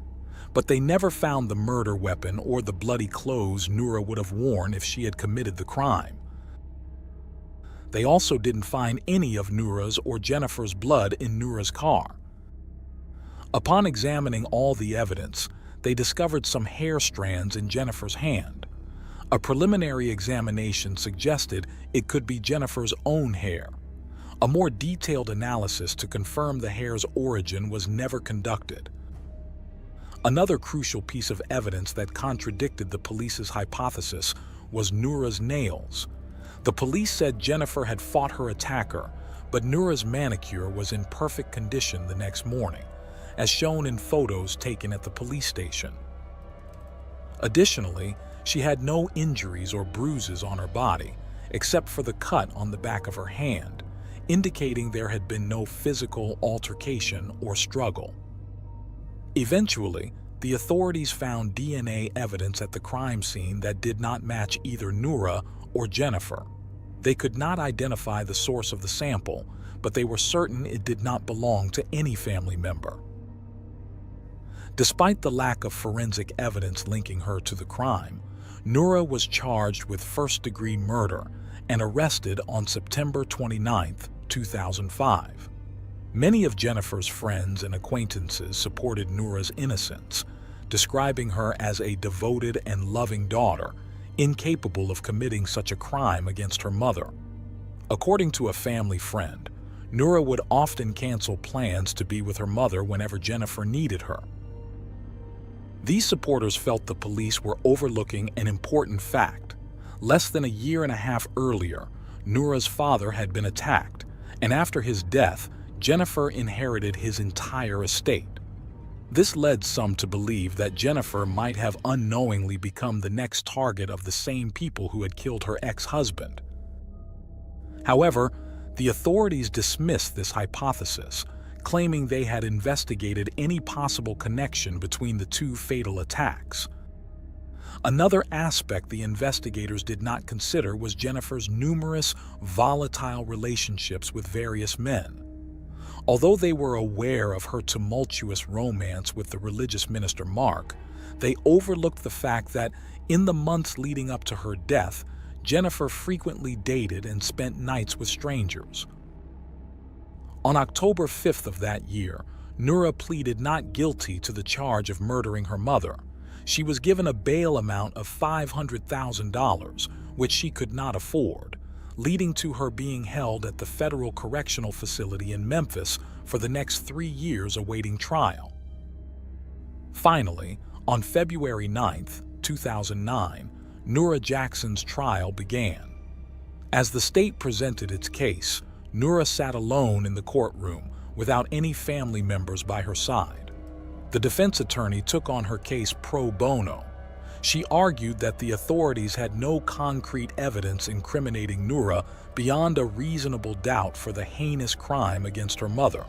Speaker 1: But they never found the murder weapon or the bloody clothes Noura would have worn if she had committed the crime. They also didn't find any of Noura's or Jennifer's blood in Noura's car. Upon examining all the evidence, they discovered some hair strands in Jennifer's hand. A preliminary examination suggested it could be Jennifer's own hair. A more detailed analysis to confirm the hair's origin was never conducted. Another crucial piece of evidence that contradicted the police's hypothesis was Noura's nails. The police said Jennifer had fought her attacker, but Noura's manicure was in perfect condition the next morning, as shown in photos taken at the police station. Additionally, she had no injuries or bruises on her body, except for the cut on the back of her hand, indicating there had been no physical altercation or struggle. Eventually, the authorities found DNA evidence at the crime scene that did not match either Noura or Jennifer. They could not identify the source of the sample, but they were certain it did not belong to any family member. Despite the lack of forensic evidence linking her to the crime, Noura was charged with first-degree murder and arrested on September 29, 2005. Many of Jennifer's friends and acquaintances supported Noura's innocence, describing her as a devoted and loving daughter, incapable of committing such a crime against her mother. According to a family friend, Noura would often cancel plans to be with her mother whenever Jennifer needed her. These supporters felt the police were overlooking an important fact. Less than a year and a half earlier, Noura's father had been attacked, and after his death, Jennifer inherited his entire estate. This led some to believe that Jennifer might have unknowingly become the next target of the same people who had killed her ex-husband. However, the authorities dismissed this hypothesis, claiming they had investigated any possible connection between the two fatal attacks. Another aspect the investigators did not consider was Jennifer's numerous volatile relationships with various men. Although they were aware of her tumultuous romance with the religious minister Mark, they overlooked the fact that in the months leading up to her death, Jennifer frequently dated and spent nights with strangers. On October 5th of that year, Noura pleaded not guilty to the charge of murdering her mother. She was given a bail amount of $500,000, which she could not afford, leading to her being held at the Federal Correctional Facility in Memphis for the next 3 years awaiting trial. Finally, on February 9, 2009, Noura Jackson's trial began. As the state presented its case, Noura sat alone in the courtroom without any family members by her side. The defense attorney took on her case pro bono. She argued that the authorities had no concrete evidence incriminating Noura beyond a reasonable doubt for the heinous crime against her mother.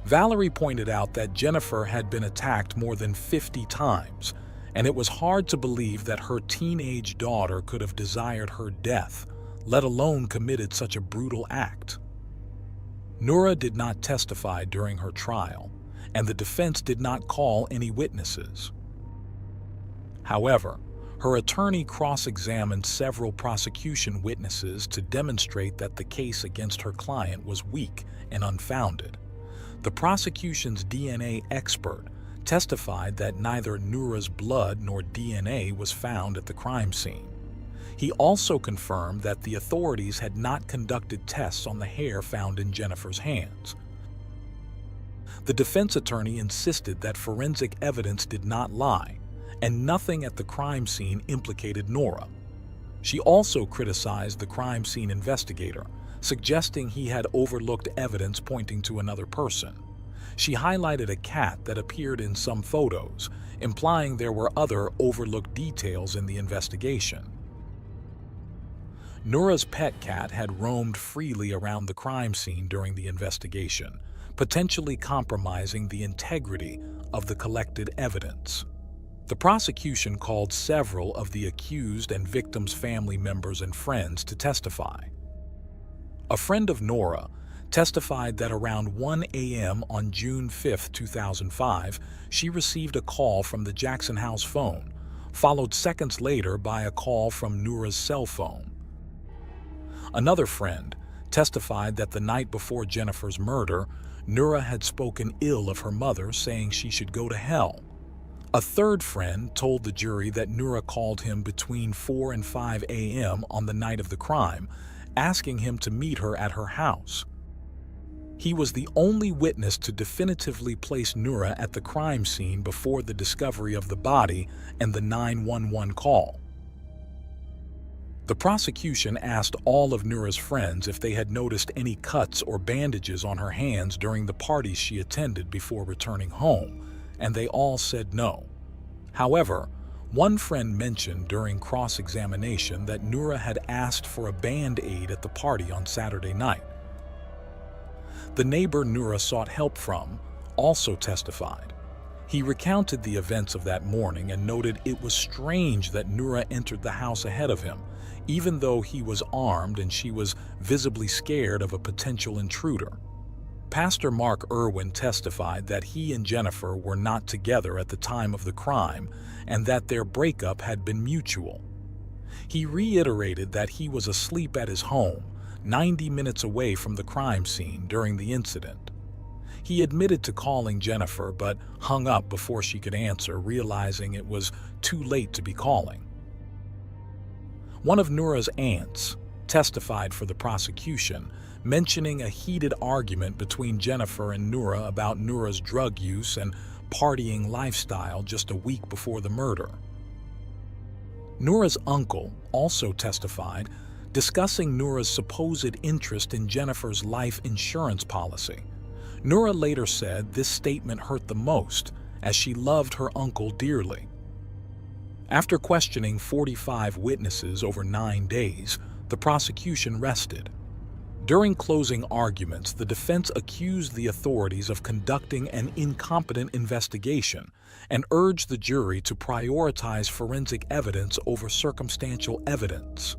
Speaker 1: Valerie pointed out that Jennifer had been attacked more than 50 times, and it was hard to believe that her teenage daughter could have desired her death, let alone committed such a brutal act. Noura did not testify during her trial, and the defense did not call any witnesses. However, her attorney cross-examined several prosecution witnesses to demonstrate that the case against her client was weak and unfounded. The prosecution's DNA expert testified that neither Noura's blood nor DNA was found at the crime scene. He also confirmed that the authorities had not conducted tests on the hair found in Jennifer's hands. The defense attorney insisted that forensic evidence did not lie, and nothing at the crime scene implicated Noura. She also criticized the crime scene investigator, suggesting he had overlooked evidence pointing to another person. She highlighted a cat that appeared in some photos, implying there were other overlooked details in the investigation. Noura's pet cat had roamed freely around the crime scene during the investigation, potentially compromising the integrity of the collected evidence. The prosecution called several of the accused and victims' family members and friends to testify. A friend of Noura testified that around 1 a.m. on June 5, 2005, she received a call from the Jackson House phone, followed seconds later by a call from Noura's cell phone. Another friend testified that the night before Jennifer's murder, Noura had spoken ill of her mother, saying she should go to hell. A third friend told the jury that Noura called him between 4 and 5 a.m. on the night of the crime, asking him to meet her at her house. He was the only witness to definitively place Noura at the crime scene before the discovery of the body and the 911 call. The prosecution asked all of Noura's friends if they had noticed any cuts or bandages on her hands during the parties she attended before returning home, and they all said no. However, one friend mentioned during cross-examination that Noura had asked for a Band-Aid at the party on Saturday night. The neighbor Noura sought help from also testified. He recounted the events of that morning and noted it was strange that Noura entered the house ahead of him, even though he was armed and she was visibly scared of a potential intruder. Pastor Mark Irwin testified that he and Jennifer were not together at the time of the crime and that their breakup had been mutual. He reiterated that he was asleep at his home, 90 minutes away from the crime scene during the incident. He admitted to calling Jennifer but hung up before she could answer, realizing it was too late to be calling. One of Noura's aunts testified for the prosecution, mentioning a heated argument between Jennifer and Noura about Noura's drug use and partying lifestyle just a week before the murder. Noura's uncle also testified, discussing Noura's supposed interest in Jennifer's life insurance policy. Noura later said this statement hurt the most, as she loved her uncle dearly. After questioning 45 witnesses over 9 days, the prosecution rested. During closing arguments, the defense accused the authorities of conducting an incompetent investigation and urged the jury to prioritize forensic evidence over circumstantial evidence.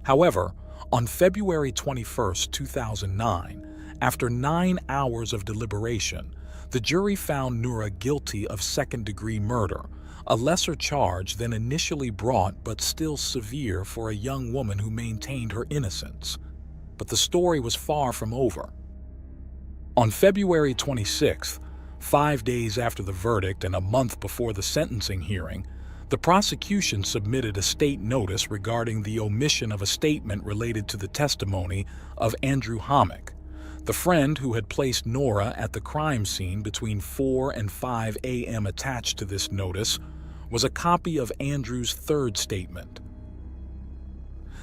Speaker 1: However, on February 21, 2009, after 9 hours of deliberation, the jury found Noura guilty of second-degree murder, a lesser charge than initially brought but still severe for a young woman who maintained her innocence. But the story was far from over. On February 26th, 5 days after the verdict and a month before the sentencing hearing, the prosecution submitted a state notice regarding the omission of a statement related to the testimony of Andrew Hommick. The friend who had placed Noura at the crime scene between 4 and 5 a.m. attached to this notice was a copy of Andrew's third statement.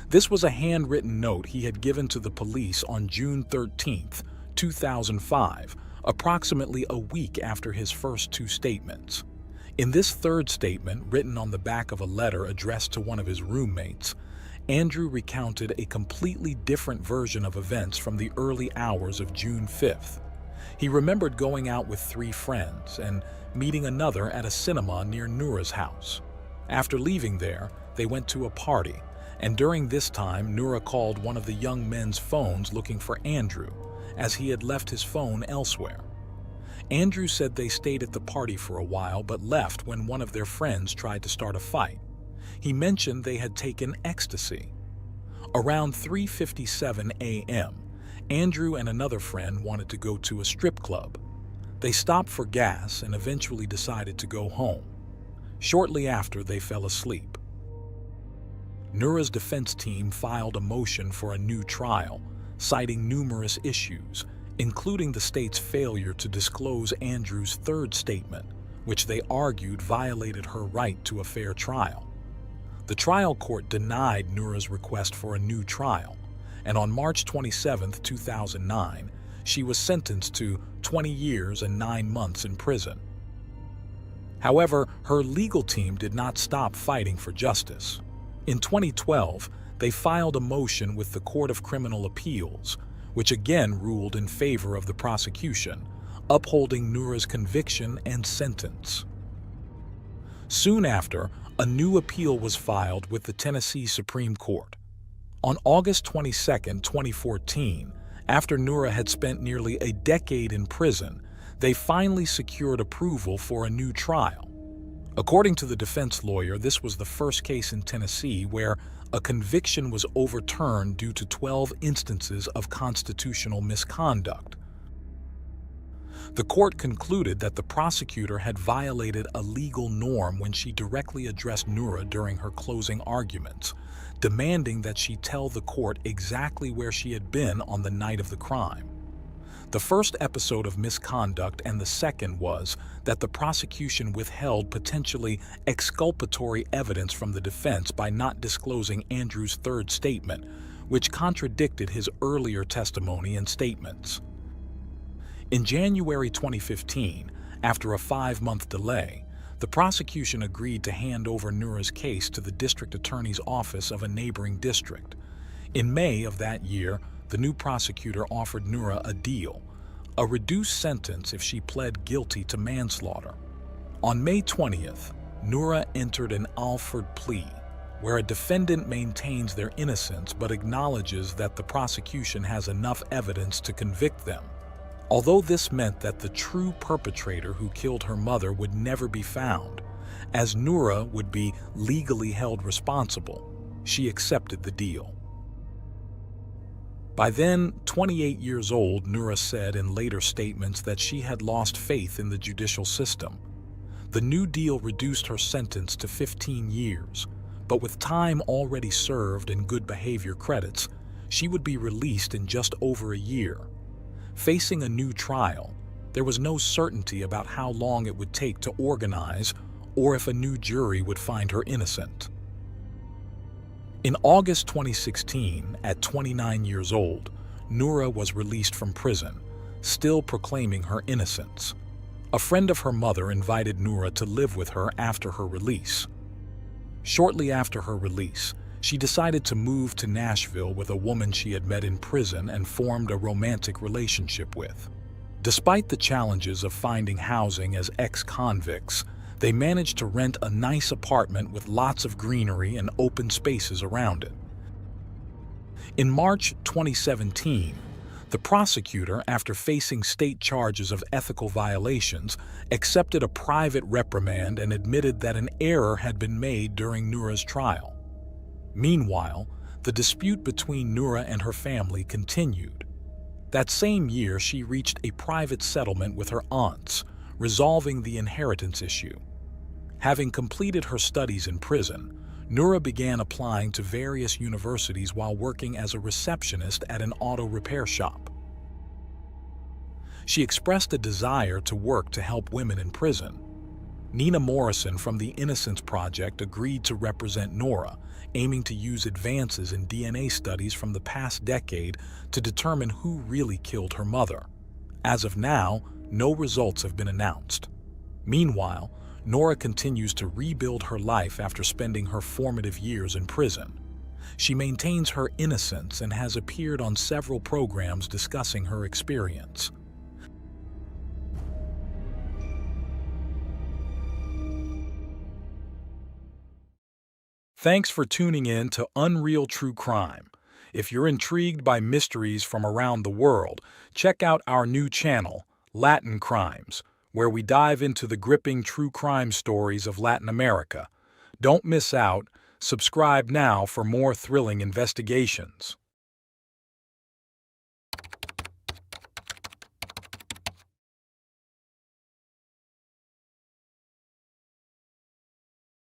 Speaker 1: This was a handwritten note he had given to the police on June 13, 2005, approximately a week after his first 2 statements. In this third statement, written on the back of a letter addressed to one of his roommates, Andrew recounted a completely different version of events from the early hours of June 5th. He remembered going out with 3 friends and meeting another at a cinema near Noura's house. After leaving there, they went to a party, and during this time, Noura called one of the young men's phones looking for Andrew, as he had left his phone elsewhere. Andrew said they stayed at the party for a while but left when one of their friends tried to start a fight. He mentioned they had taken ecstasy. Around 3:57 a.m., Andrew and another friend wanted to go to a strip club. They stopped for gas and eventually decided to go home. Shortly after, they fell asleep. Noura's defense team filed a motion for a new trial, citing numerous issues, including the state's failure to disclose Andrew's third statement, which they argued violated her right to a fair trial. The trial court denied Noura's request for a new trial, and on March 27, 2009, she was sentenced to 20 years and 9 months in prison. However, her legal team did not stop fighting for justice. In 2012, they filed a motion with the Court of Criminal Appeals, which again ruled in favor of the prosecution, upholding Noura's conviction and sentence. Soon after, a new appeal was filed with the Tennessee Supreme Court. On August 22, 2014, after Noura had spent nearly a decade in prison, they finally secured approval for a new trial. According to the defense lawyer, this was the first case in Tennessee where a conviction was overturned due to 12 instances of constitutional misconduct. The court concluded that the prosecutor had violated a legal norm when she directly addressed Noura during her closing arguments, demanding that she tell the court exactly where she had been on the night of the crime. The first episode of misconduct and the second was that the prosecution withheld potentially exculpatory evidence from the defense by not disclosing Andrew's third statement, which contradicted his earlier testimony and statements. In January 2015, after a 5-month delay, the prosecution agreed to hand over Noura's case to the district attorney's office of a neighboring district. In May of that year, the new prosecutor offered Noura a deal, a reduced sentence if she pled guilty to manslaughter. On May 20th, Noura entered an Alford plea, where a defendant maintains their innocence but acknowledges that the prosecution has enough evidence to convict them. Although this meant that the true perpetrator who killed her mother would never be found, as Noura would be legally held responsible, she accepted the deal. By then, 28 years old, Noura said in later statements that she had lost faith in the judicial system. The new deal reduced her sentence to 15 years, but with time already served and good behavior credits, she would be released in just over a year. Facing a new trial, there was no certainty about how long it would take to organize or if a new jury would find her innocent. In August 2016, at 29 years old, Noura was released from prison, still proclaiming her innocence. A friend of her mother invited Noura to live with her after her release. Shortly after her release, she decided to move to Nashville with a woman she had met in prison and formed a romantic relationship with. Despite the challenges of finding housing as ex-convicts, they managed to rent a nice apartment with lots of greenery and open spaces around it. In March 2017, the prosecutor, after facing state charges of ethical violations, accepted a private reprimand and admitted that an error had been made during Noura's trial. Meanwhile, the dispute between Noura and her family continued. That same year, she reached a private settlement with her aunts, resolving the inheritance issue. Having completed her studies in prison, Noura began applying to various universities while working as a receptionist at an auto repair shop. She expressed a desire to work to help women in prison. Nina Morrison from the Innocence Project agreed to represent Noura, aiming to use advances in DNA studies from the past decade to determine who really killed her mother. As of now, no results have been announced. Meanwhile, Noura continues to rebuild her life after spending her formative years in prison. She maintains her innocence and has appeared on several programs discussing her experience. Thanks for tuning in to Unreal True Crime. If you're intrigued by mysteries from around the world, check out our new channel, Latin Crimes, where we dive into the gripping true crime stories of Latin America. Don't miss out. Subscribe now for more thrilling investigations.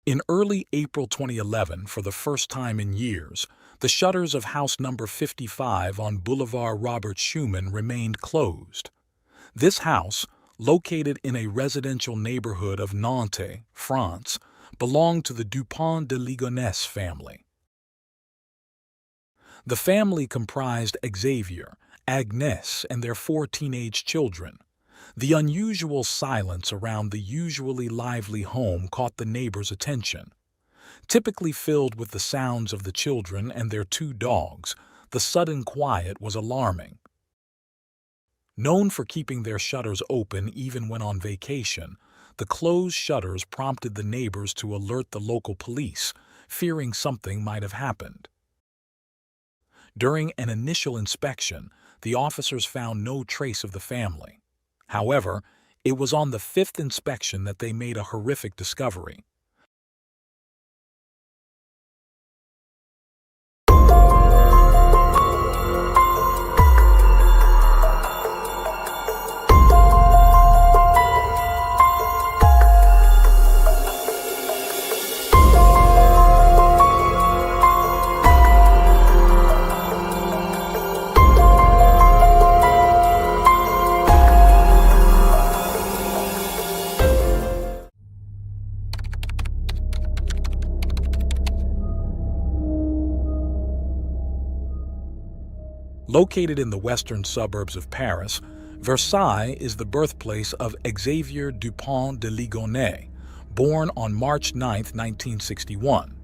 Speaker 1: In early April 2011, for the first time in years, the shutters of house number 55 on Boulevard Robert Schumann remained closed. This house, located in a residential neighborhood of Nantes, France, belonged to the Dupont de Ligonnès family. The family comprised Xavier, Agnès, and their 4 teenage children. The unusual silence around the usually lively home caught the neighbors' attention. Typically filled with the sounds of the children and their 2 dogs, the sudden quiet was alarming. Known for keeping their shutters open even when on vacation, the closed shutters prompted the neighbors to alert the local police, fearing something might have happened. During an initial inspection, the officers found no trace of the family. However, it was on the 5th inspection that they made a horrific discovery. Located in the western suburbs of Paris, Versailles is the birthplace of Xavier Dupont de Ligonnès, born on March 9, 1961.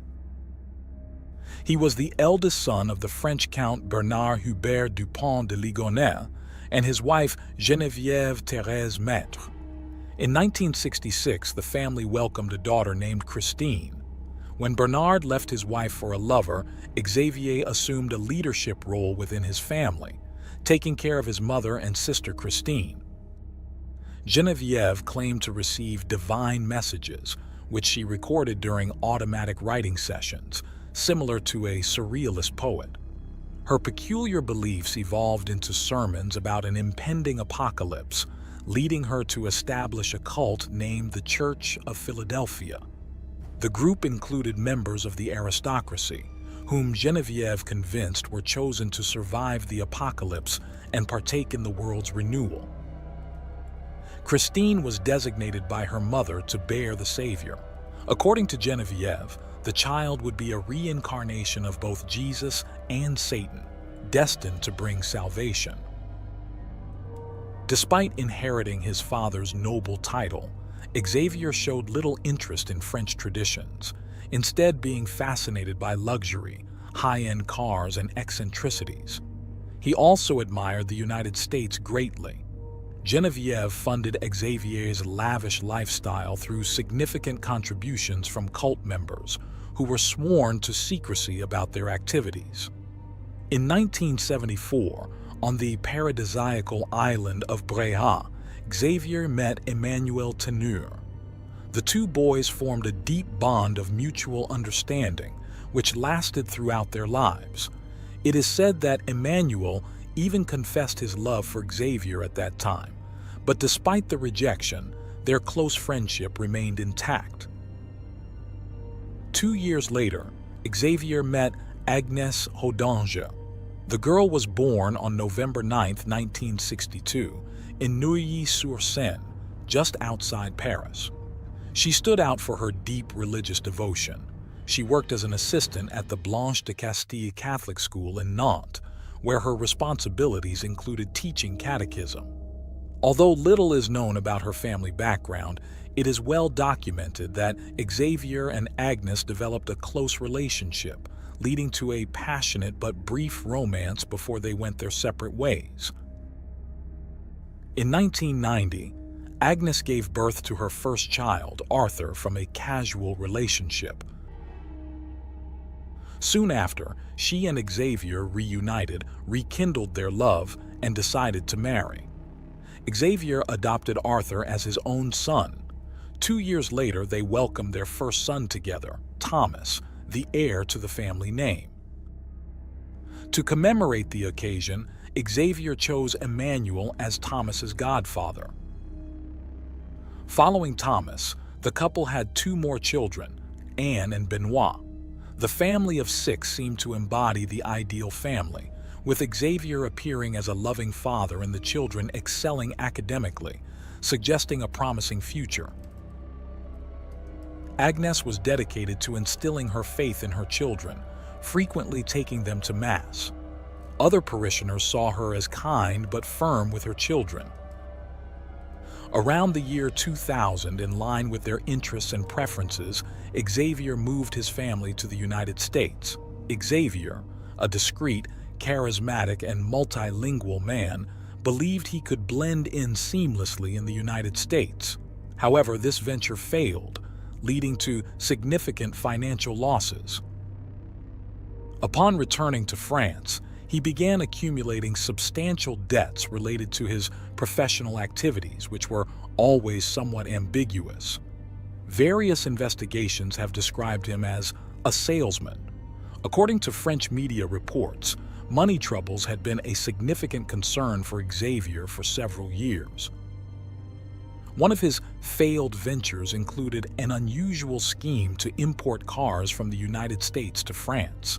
Speaker 1: He was the eldest son of the French Count Bernard Hubert Dupont de Ligonnès and his wife Geneviève Thérèse Maître. In 1966, the family welcomed a daughter named Christine. When Bernard left his wife for a lover, Xavier assumed a leadership role within his family, taking care of his mother and sister Christine. Geneviève claimed to receive divine messages, which she recorded during automatic writing sessions, similar to a surrealist poet. Her peculiar beliefs evolved into sermons about an impending apocalypse, leading her to establish a cult named the Church of Philadelphia. The group included members of the aristocracy, whom Geneviève convinced were chosen to survive the apocalypse and partake in the world's renewal. Christine was designated by her mother to bear the Savior. According to Geneviève, the child would be a reincarnation of both Jesus and Satan, destined to bring salvation. Despite inheriting his father's noble title, Xavier showed little interest in French traditions, instead being fascinated by luxury, high-end cars, and eccentricities. He also admired the United States greatly. Geneviève funded Xavier's lavish lifestyle through significant contributions from cult members who were sworn to secrecy about their activities. In 1974, on the paradisiacal island of Bréhat, Xavier met Emmanuel Teneur. The 2 boys formed a deep bond of mutual understanding, which lasted throughout their lives. It is said that Emmanuel even confessed his love for Xavier at that time, but despite the rejection, their close friendship remained intact. 2 years later, Xavier met Agnès Hodange. The girl was born on November 9, 1962, in Neuilly-sur-Seine, just outside Paris. She stood out for her deep religious devotion. She worked as an assistant at the Blanche de Castille Catholic School in Nantes, where her responsibilities included teaching catechism. Although little is known about her family background, it is well documented that Xavier and Agnès developed a close relationship, leading to a passionate but brief romance before they went their separate ways. In 1990, Agnès gave birth to her first child, Arthur, from a casual relationship. Soon after, she and Xavier reunited, rekindled their love, and decided to marry. Xavier adopted Arthur as his own son. 2 years later, they welcomed their first son together, Thomas, the heir to the family name. To commemorate the occasion, Xavier chose Emmanuel as Thomas's godfather. Following Thomas, the couple had 2 more children, Anne and Benoit. The family of 6 seemed to embody the ideal family, with Xavier appearing as a loving father and the children excelling academically, suggesting a promising future. Agnes was dedicated to instilling her faith in her children, frequently taking them to Mass. Other parishioners saw her as kind but firm with her children. Around the year 2000, in line with their interests and preferences, Xavier moved his family to the United States. Xavier, a discreet, charismatic, and multilingual man, believed he could blend in seamlessly in the United States. However, this venture failed, leading to significant financial losses. Upon returning to France, he began accumulating substantial debts related to his professional activities, which were always somewhat ambiguous. Various investigations have described him as a salesman. According to French media reports, money troubles had been a significant concern for Xavier for several years. One of his failed ventures included an unusual scheme to import cars from the United States to France.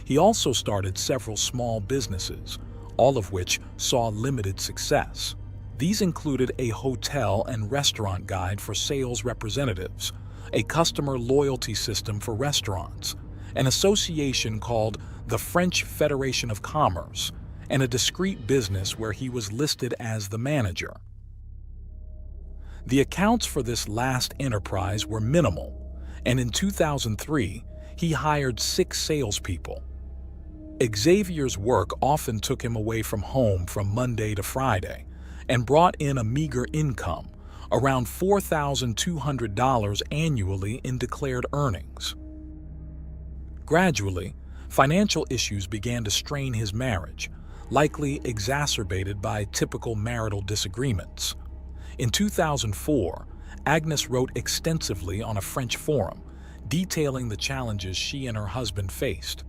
Speaker 1: He also started several small businesses, all of which saw limited success. These included a hotel and restaurant guide for sales representatives, a customer loyalty system for restaurants, an association called the French Federation of Commerce, and a discreet business where he was listed as the manager. The accounts for this last enterprise were minimal, and in 2003, he hired 6 salespeople. Xavier's work often took him away from home from Monday to Friday and brought in a meager income, around $4,200 annually in declared earnings. Gradually, financial issues began to strain his marriage, likely exacerbated by typical marital disagreements. In 2004, Agnes wrote extensively on a French forum, detailing the challenges she and her husband faced.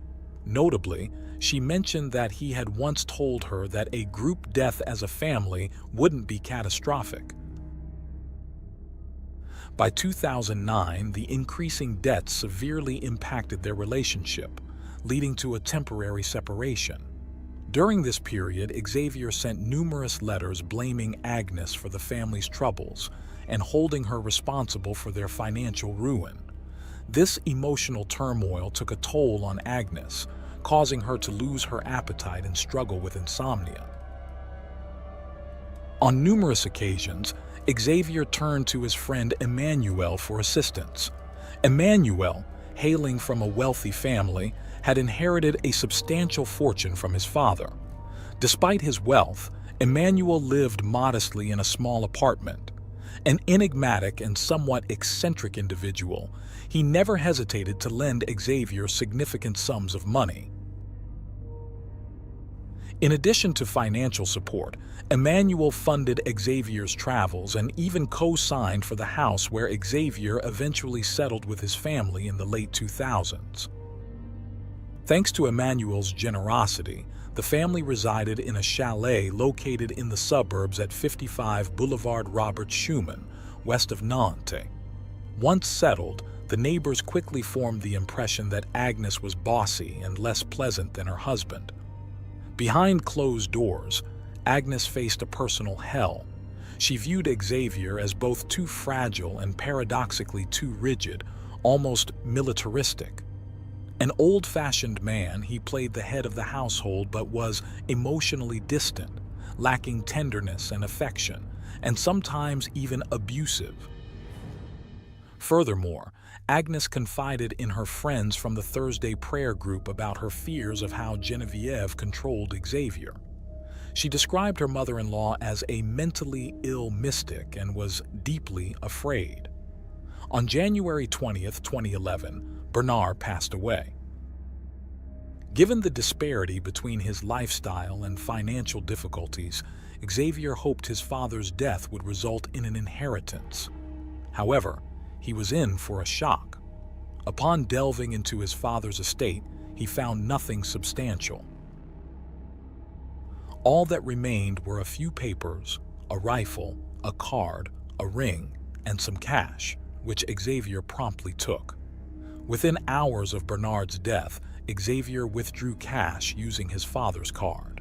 Speaker 1: Notably, she mentioned that he had once told her that a group death as a family wouldn't be catastrophic. By 2009, the increasing debts severely impacted their relationship, leading to a temporary separation. During this period, Xavier sent numerous letters blaming Agnes for the family's troubles and holding her responsible for their financial ruin. This emotional turmoil took a toll on Agnes, causing her to lose her appetite and struggle with insomnia. On numerous occasions, Xavier turned to his friend Emmanuel for assistance. Emmanuel, hailing from a wealthy family, had inherited a substantial fortune from his father. Despite his wealth, Emmanuel lived modestly in a small apartment. An enigmatic and somewhat eccentric individual, he never hesitated to lend Xavier significant sums of money. In addition to financial support, Emmanuel funded Xavier's travels and even co-signed for the house where Xavier eventually settled with his family in the late 2000s. Thanks to Emmanuel's generosity, the family resided in a chalet located in the suburbs at 55 Boulevard Robert Schumann, west of Nantes. Once settled, the neighbors quickly formed the impression that Agnes was bossy and less pleasant than her husband. Behind closed doors, Agnes faced a personal hell. She viewed Xavier as both too fragile and paradoxically too rigid, almost militaristic. An old-fashioned man, he played the head of the household but was emotionally distant, lacking tenderness and affection, and sometimes even abusive. Furthermore, Agnes confided in her friends from the Thursday prayer group about her fears of how Geneviève controlled Xavier. She described her mother-in-law as a mentally ill mystic and was deeply afraid. On January 20th, 2011, Bernard passed away. Given the disparity between his lifestyle and financial difficulties, Xavier hoped his father's death would result in an inheritance. However, he was in for a shock. Upon delving into his father's estate, he found nothing substantial. All that remained were a few papers, a rifle, a card, a ring, and some cash, which Xavier promptly took. Within hours of Bernard's death, Xavier withdrew cash using his father's card.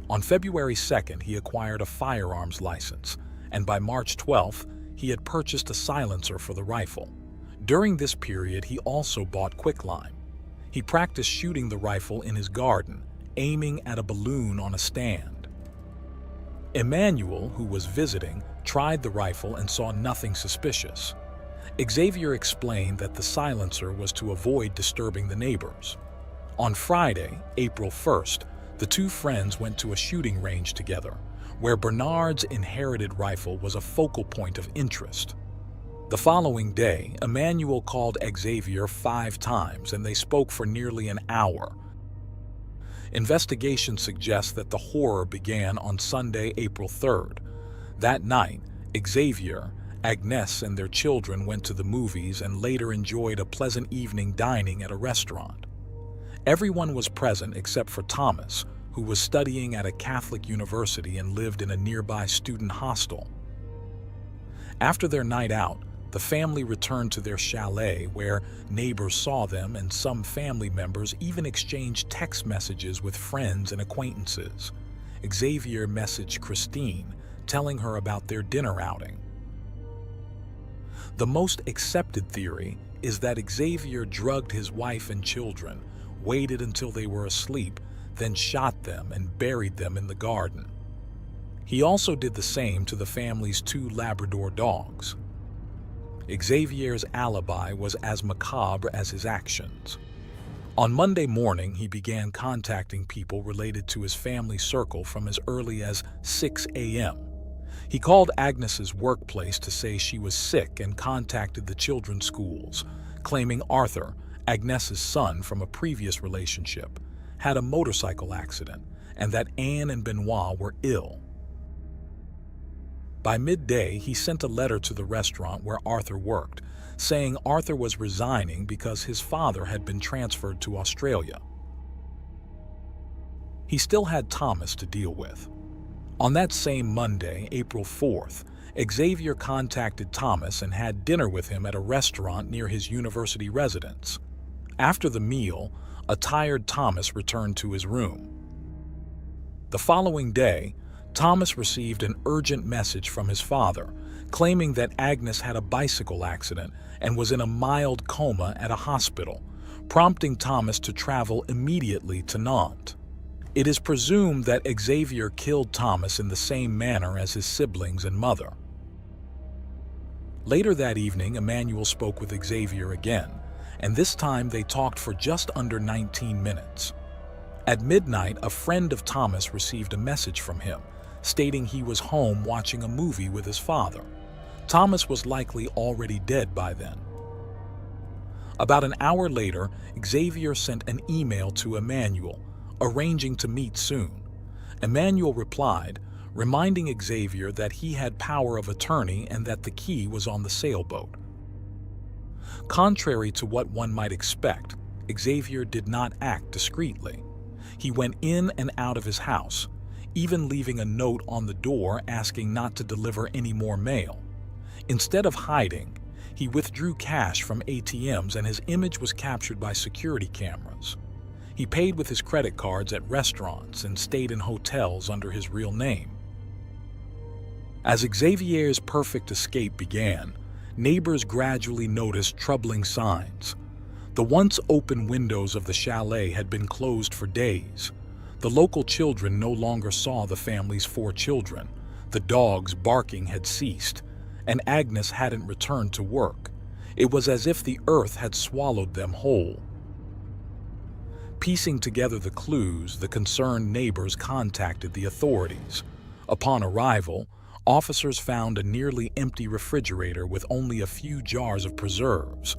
Speaker 1: On February 2nd, he acquired a firearms license, and by March 12th, he had purchased a silencer for the rifle. During this period, he also bought quicklime. He practiced shooting the rifle in his garden, aiming at a balloon on a stand. Emmanuel, who was visiting, tried the rifle and saw nothing suspicious. Xavier explained that the silencer was to avoid disturbing the neighbors. On Friday, April 1st, the two friends went to a shooting range together, where Bernard's inherited rifle was a focal point of interest. The following day, Emmanuel called Xavier 5 times and they spoke for nearly an hour. Investigation suggests that the horror began on Sunday, April 3rd. That night, Xavier, Agnes, and their children went to the movies and later enjoyed a pleasant evening dining at a restaurant. Everyone was present except for Thomas, who was studying at a Catholic university and lived in a nearby student hostel. After their night out, the family returned to their chalet where neighbors saw them and some family members even exchanged text messages with friends and acquaintances. Xavier messaged Christine, telling her about their dinner outing. The most accepted theory is that Xavier drugged his wife and children, waited until they were asleep, then shot them and buried them in the garden. He also did the same to the family's 2 Labrador dogs. Xavier's alibi was as macabre as his actions. On Monday morning, he began contacting people related to his family circle from as early as 6 a.m. He called Agnes's workplace to say she was sick and contacted the children's schools, claiming Arthur, Agnes's son from a previous relationship, had a motorcycle accident and that Anne and Benoit were ill. By midday, he sent a letter to the restaurant where Arthur worked, saying Arthur was resigning because his father had been transferred to Australia. He still had Thomas to deal with. On that same Monday, April 4th, Xavier contacted Thomas and had dinner with him at a restaurant near his university residence. After the meal, a tired Thomas returned to his room. The following day, Thomas received an urgent message from his father, claiming that Agnes had a bicycle accident and was in a mild coma at a hospital, prompting Thomas to travel immediately to Nantes. It is presumed that Xavier killed Thomas in the same manner as his siblings and mother. Later that evening, Emmanuel spoke with Xavier again, and this time they talked for just under 19 minutes. At midnight, a friend of Thomas received a message from him, stating he was home watching a movie with his father. Thomas was likely already dead by then. About an hour later, Xavier sent an email to Emmanuel, arranging to meet soon. Emmanuel replied, reminding Xavier that he had power of attorney and that the key was on the sailboat. Contrary to what one might expect, Xavier did not act discreetly. He went in and out of his house, even leaving a note on the door asking not to deliver any more mail. Instead of hiding, he withdrew cash from ATMs and his image was captured by security cameras. He paid with his credit cards at restaurants and stayed in hotels under his real name. As Xavier's perfect escape began, neighbors gradually noticed troubling signs. The once open windows of the chalet had been closed for days. The local children no longer saw the family's 4 children. The dogs barking had ceased, and Agnes hadn't returned to work. It was as if the earth had swallowed them whole. Piecing together the clues, the concerned neighbors contacted the authorities. Upon arrival, officers found a nearly empty refrigerator with only a few jars of preserves.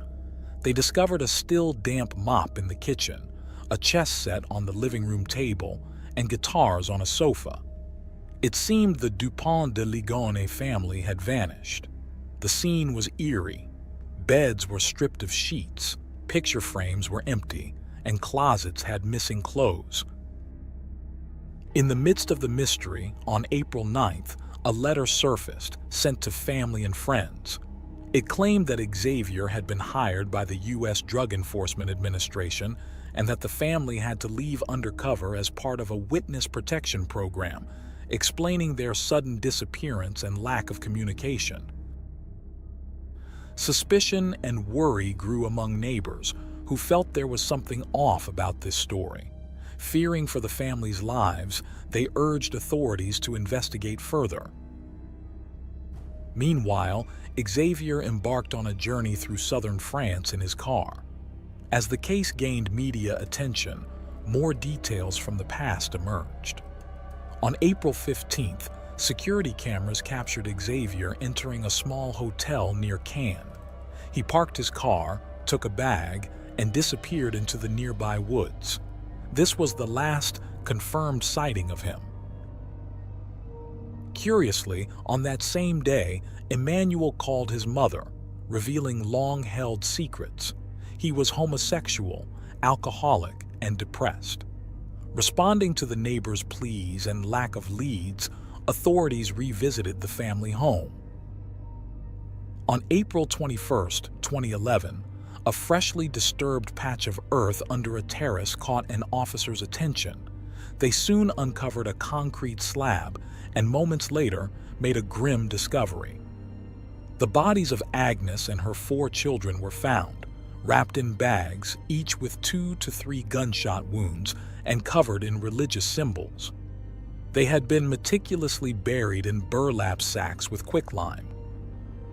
Speaker 1: They discovered a still damp mop in the kitchen, a chess set on the living room table, and guitars on a sofa. It seemed the Dupont de Ligonnès family had vanished. The scene was eerie. Beds were stripped of sheets, picture frames were empty, and closets had missing clothes. In the midst of the mystery, on April 9th, a letter surfaced, sent to family and friends. It claimed that Xavier had been hired by the U.S. Drug Enforcement Administration and that the family had to leave undercover as part of a witness protection program, explaining their sudden disappearance and lack of communication. Suspicion and worry grew among neighbors who felt there was something off about this story. Fearing for the family's lives, they urged authorities to investigate further. Meanwhile, Xavier embarked on a journey through southern France in his car. As the case gained media attention, more details from the past emerged. On April 15th, security cameras captured Xavier entering a small hotel near Cannes. He parked his car, took a bag, and disappeared into the nearby woods. This was the last confirmed sighting of him. Curiously, on that same day, Emmanuel called his mother, revealing long-held secrets. He was homosexual, alcoholic, and depressed. Responding to the neighbors' pleas and lack of leads, authorities revisited the family home. On April 21, 2011, a freshly disturbed patch of earth under a terrace caught an officer's attention. They soon uncovered a concrete slab and moments later made a grim discovery. The bodies of Agnes and her 4 children were found, wrapped in bags, each with 2 to 3 gunshot wounds and covered in religious symbols. They had been meticulously buried in burlap sacks with quicklime.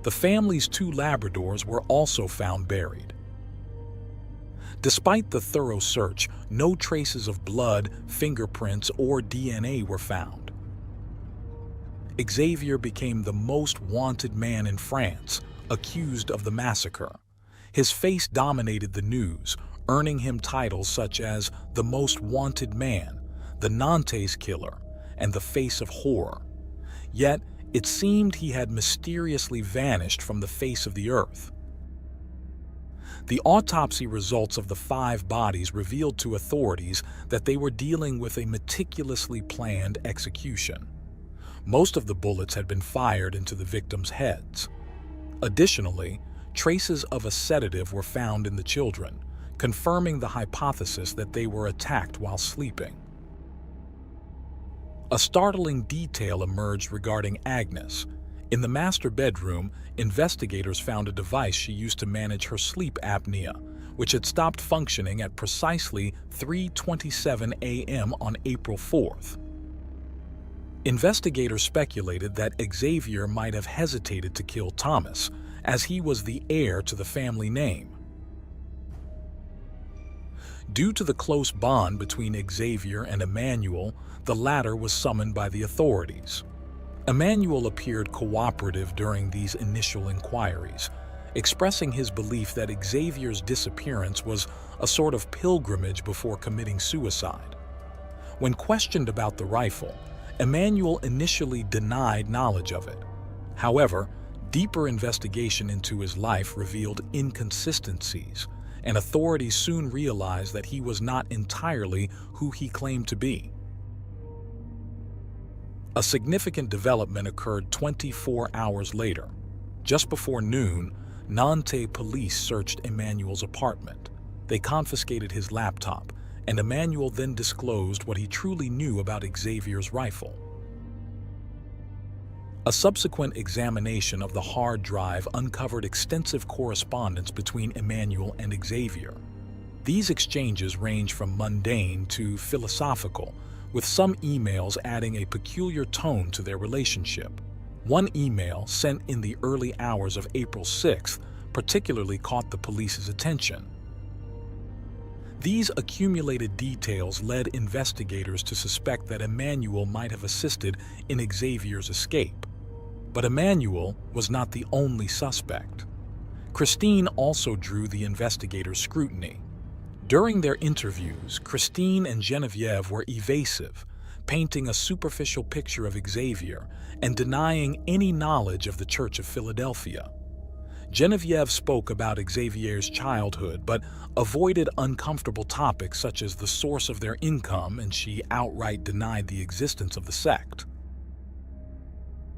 Speaker 1: The family's 2 Labradors were also found buried. Despite the thorough search, no traces of blood, fingerprints, or DNA were found. Xavier became the most wanted man in France, accused of the massacre. His face dominated the news, earning him titles such as the Most Wanted Man, the Nantes Killer, and the Face of Horror. Yet, it seemed he had mysteriously vanished from the face of the earth. The autopsy results of the 5 bodies revealed to authorities that they were dealing with a meticulously planned execution. Most of the bullets had been fired into the victims' heads. Additionally, traces of a sedative were found in the children, confirming the hypothesis that they were attacked while sleeping. A startling detail emerged regarding Agnes. In the master bedroom, investigators found a device she used to manage her sleep apnea, which had stopped functioning at precisely 3:27 a.m. on April 4th. Investigators speculated that Xavier might have hesitated to kill Thomas, as he was the heir to the family name. Due to the close bond between Xavier and Emmanuel, the latter was summoned by the authorities. Emmanuel appeared cooperative during these initial inquiries, expressing his belief that Xavier's disappearance was a sort of pilgrimage before committing suicide. When questioned about the rifle, Emmanuel initially denied knowledge of it. However, deeper investigation into his life revealed inconsistencies, and authorities soon realized that he was not entirely who he claimed to be. A significant development occurred 24 hours later. Just before noon, Nantes police searched Emmanuel's apartment. They confiscated his laptop, and Emmanuel then disclosed what he truly knew about Xavier's rifle. A subsequent examination of the hard drive uncovered extensive correspondence between Emmanuel and Xavier. These exchanges range from mundane to philosophical, with some emails adding a peculiar tone to their relationship. One email, sent in the early hours of April 6th, particularly caught the police's attention. These accumulated details led investigators to suspect that Emmanuel might have assisted in Xavier's escape. But Emmanuel was not the only suspect. Christine also drew the investigators' scrutiny. During their interviews, Christine and Genevieve were evasive, painting a superficial picture of Xavier and denying any knowledge of the Church of Philadelphia. Genevieve spoke about Xavier's childhood, but avoided uncomfortable topics such as the source of their income, and she outright denied the existence of the sect.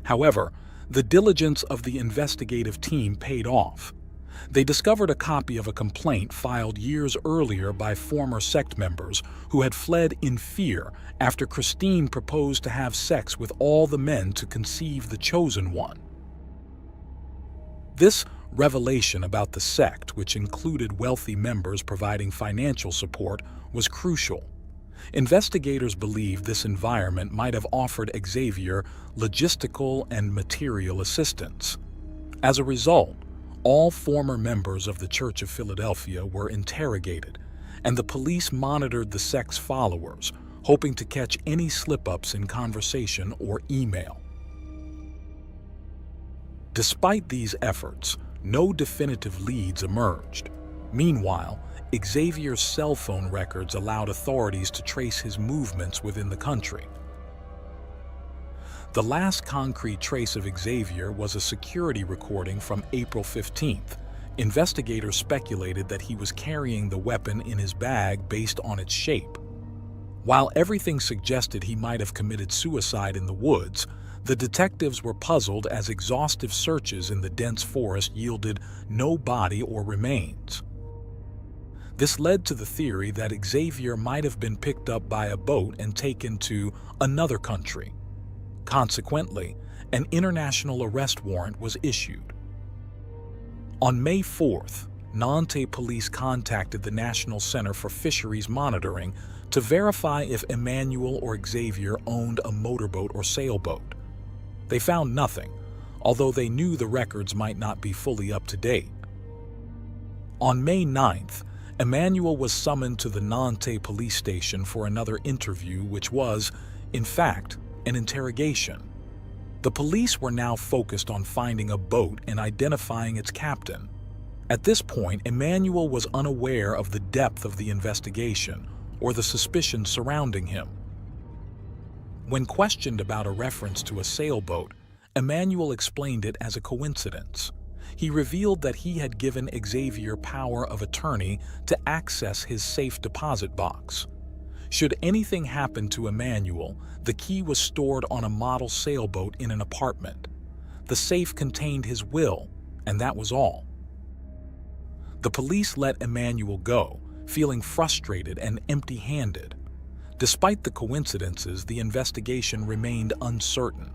Speaker 1: However, the diligence of the investigative team paid off. They discovered a copy of a complaint filed years earlier by former sect members who had fled in fear after Christine proposed to have sex with all the men to conceive the chosen one. This revelation about the sect, which included wealthy members providing financial support, was crucial. Investigators believed this environment might have offered Xavier logistical and material assistance. As a result, all former members of the Church of Philadelphia were interrogated, and the police monitored the sect's followers, hoping to catch any slip-ups in conversation or email. Despite these efforts, no definitive leads emerged. Meanwhile, Xavier's cell phone records allowed authorities to trace his movements within the country. The last concrete trace of Xavier was a security recording from April 15th. Investigators speculated that he was carrying the weapon in his bag based on its shape. While everything suggested he might have committed suicide in the woods, the detectives were puzzled as exhaustive searches in the dense forest yielded no body or remains. This led to the theory that Xavier might have been picked up by a boat and taken to another country. Consequently, an international arrest warrant was issued. On May 4th, Nantes police contacted the National Center for Fisheries Monitoring to verify if Emmanuel or Xavier owned a motorboat or sailboat. They found nothing, although they knew the records might not be fully up to date. On May 9th, Emmanuel was summoned to the Nantes police station for another interview, which was, in fact, an interrogation. The police were now focused on finding a boat and identifying its captain. At this point, Emmanuel was unaware of the depth of the investigation or the suspicion surrounding him. When questioned about a reference to a sailboat, Emmanuel explained it as a coincidence. He revealed that he had given Xavier power of attorney to access his safe deposit box. Should anything happen to Emmanuel, the key was stored on a model sailboat in an apartment. The safe contained his will, and that was all. The police let Emmanuel go, feeling frustrated and empty-handed. Despite the coincidences, the investigation remained uncertain.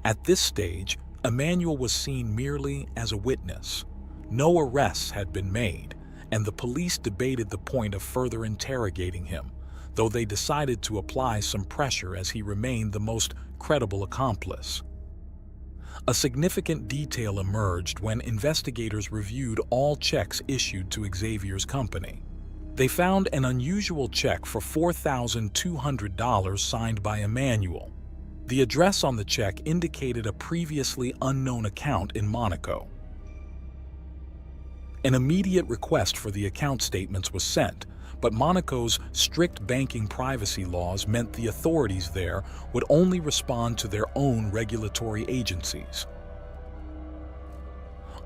Speaker 1: At this stage, Emmanuel was seen merely as a witness. No arrests had been made, and the police debated the point of further interrogating him, though they decided to apply some pressure as he remained the most credible accomplice. A significant detail emerged when investigators reviewed all checks issued to Xavier's company. They found an unusual check for $4,200 signed by Emmanuel. The address on the check indicated a previously unknown account in Monaco. An immediate request for the account statements was sent, but Monaco's strict banking privacy laws meant the authorities there would only respond to their own regulatory agencies.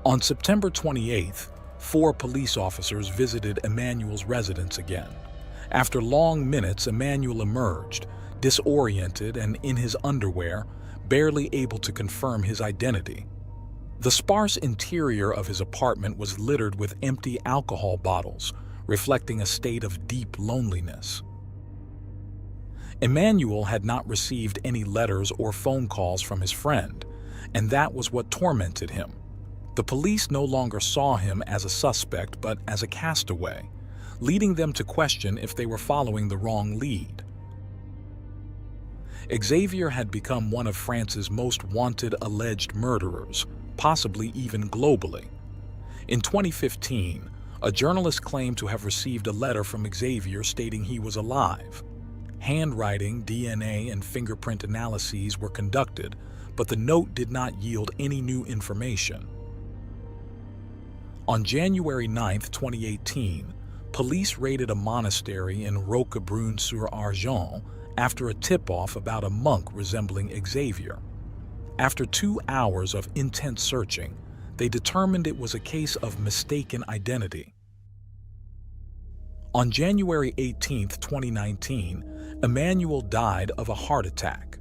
Speaker 1: On September 28th, 4 police officers visited Emmanuel's residence again. After long minutes, Emmanuel emerged, disoriented and in his underwear, barely able to confirm his identity. The sparse interior of his apartment was littered with empty alcohol bottles, reflecting a state of deep loneliness. Emmanuel had not received any letters or phone calls from his friend, and that was what tormented him. The police no longer saw him as a suspect but as a castaway, leading them to question if they were following the wrong lead. Xavier had become one of France's most wanted alleged murderers, possibly even globally. In 2015, a journalist claimed to have received a letter from Xavier stating he was alive. Handwriting, DNA, and fingerprint analyses were conducted, but the note did not yield any new information. On January 9, 2018, Police raided a monastery in Roquebrune-sur-Argent after a tip-off about a monk resembling Xavier. After 2 hours of intense searching, they determined it was a case of mistaken identity. On January 18, 2019, Emmanuel died of a heart attack.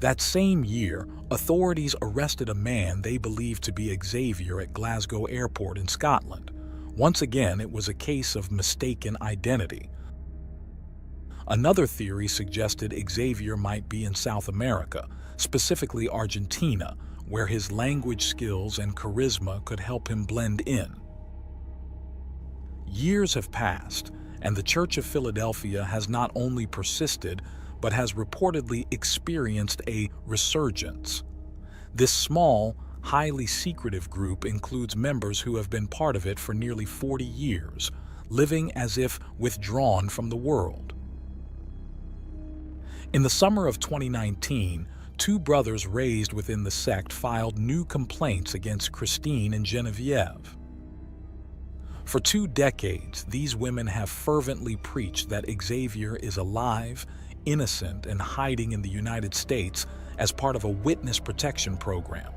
Speaker 1: That same year, authorities arrested a man they believed to be Xavier at Glasgow Airport in Scotland. Once again, it was a case of mistaken identity. Another theory suggested Xavier might be in South America, specifically Argentina, where his language skills and charisma could help him blend in. Years have passed, and the Church of Philadelphia has not only persisted, but has reportedly experienced a resurgence. This small, highly secretive group includes members who have been part of it for nearly 40 years, living as if withdrawn from the world. In the summer of 2019, 2 brothers raised within the sect filed new complaints against Christine and Genevieve. For 2 decades, these women have fervently preached that Xavier is alive, innocent, and hiding in the United States as part of a witness protection program.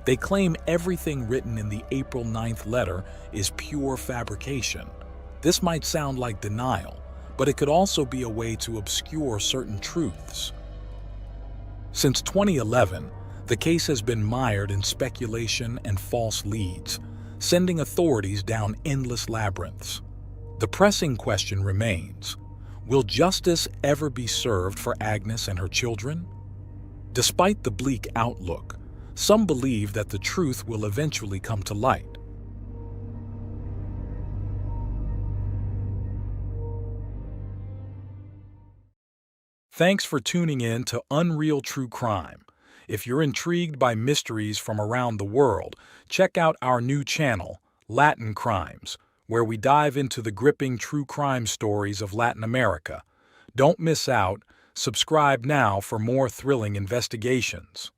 Speaker 1: They claim everything written in the April 9th letter is pure fabrication. This might sound like denial, but it could also be a way to obscure certain truths. Since 2011, the case has been mired in speculation and false leads, sending authorities down endless labyrinths. The pressing question remains: will justice ever be served for Agnes and her children? Despite the bleak outlook, some believe that the truth will eventually come to light. Thanks for tuning in to Unreal True Crime. If you're intrigued by mysteries from around the world, check out our new channel, Latin Crimes, where we dive into the gripping true crime stories of Latin America. Don't miss out. Subscribe now for more thrilling investigations.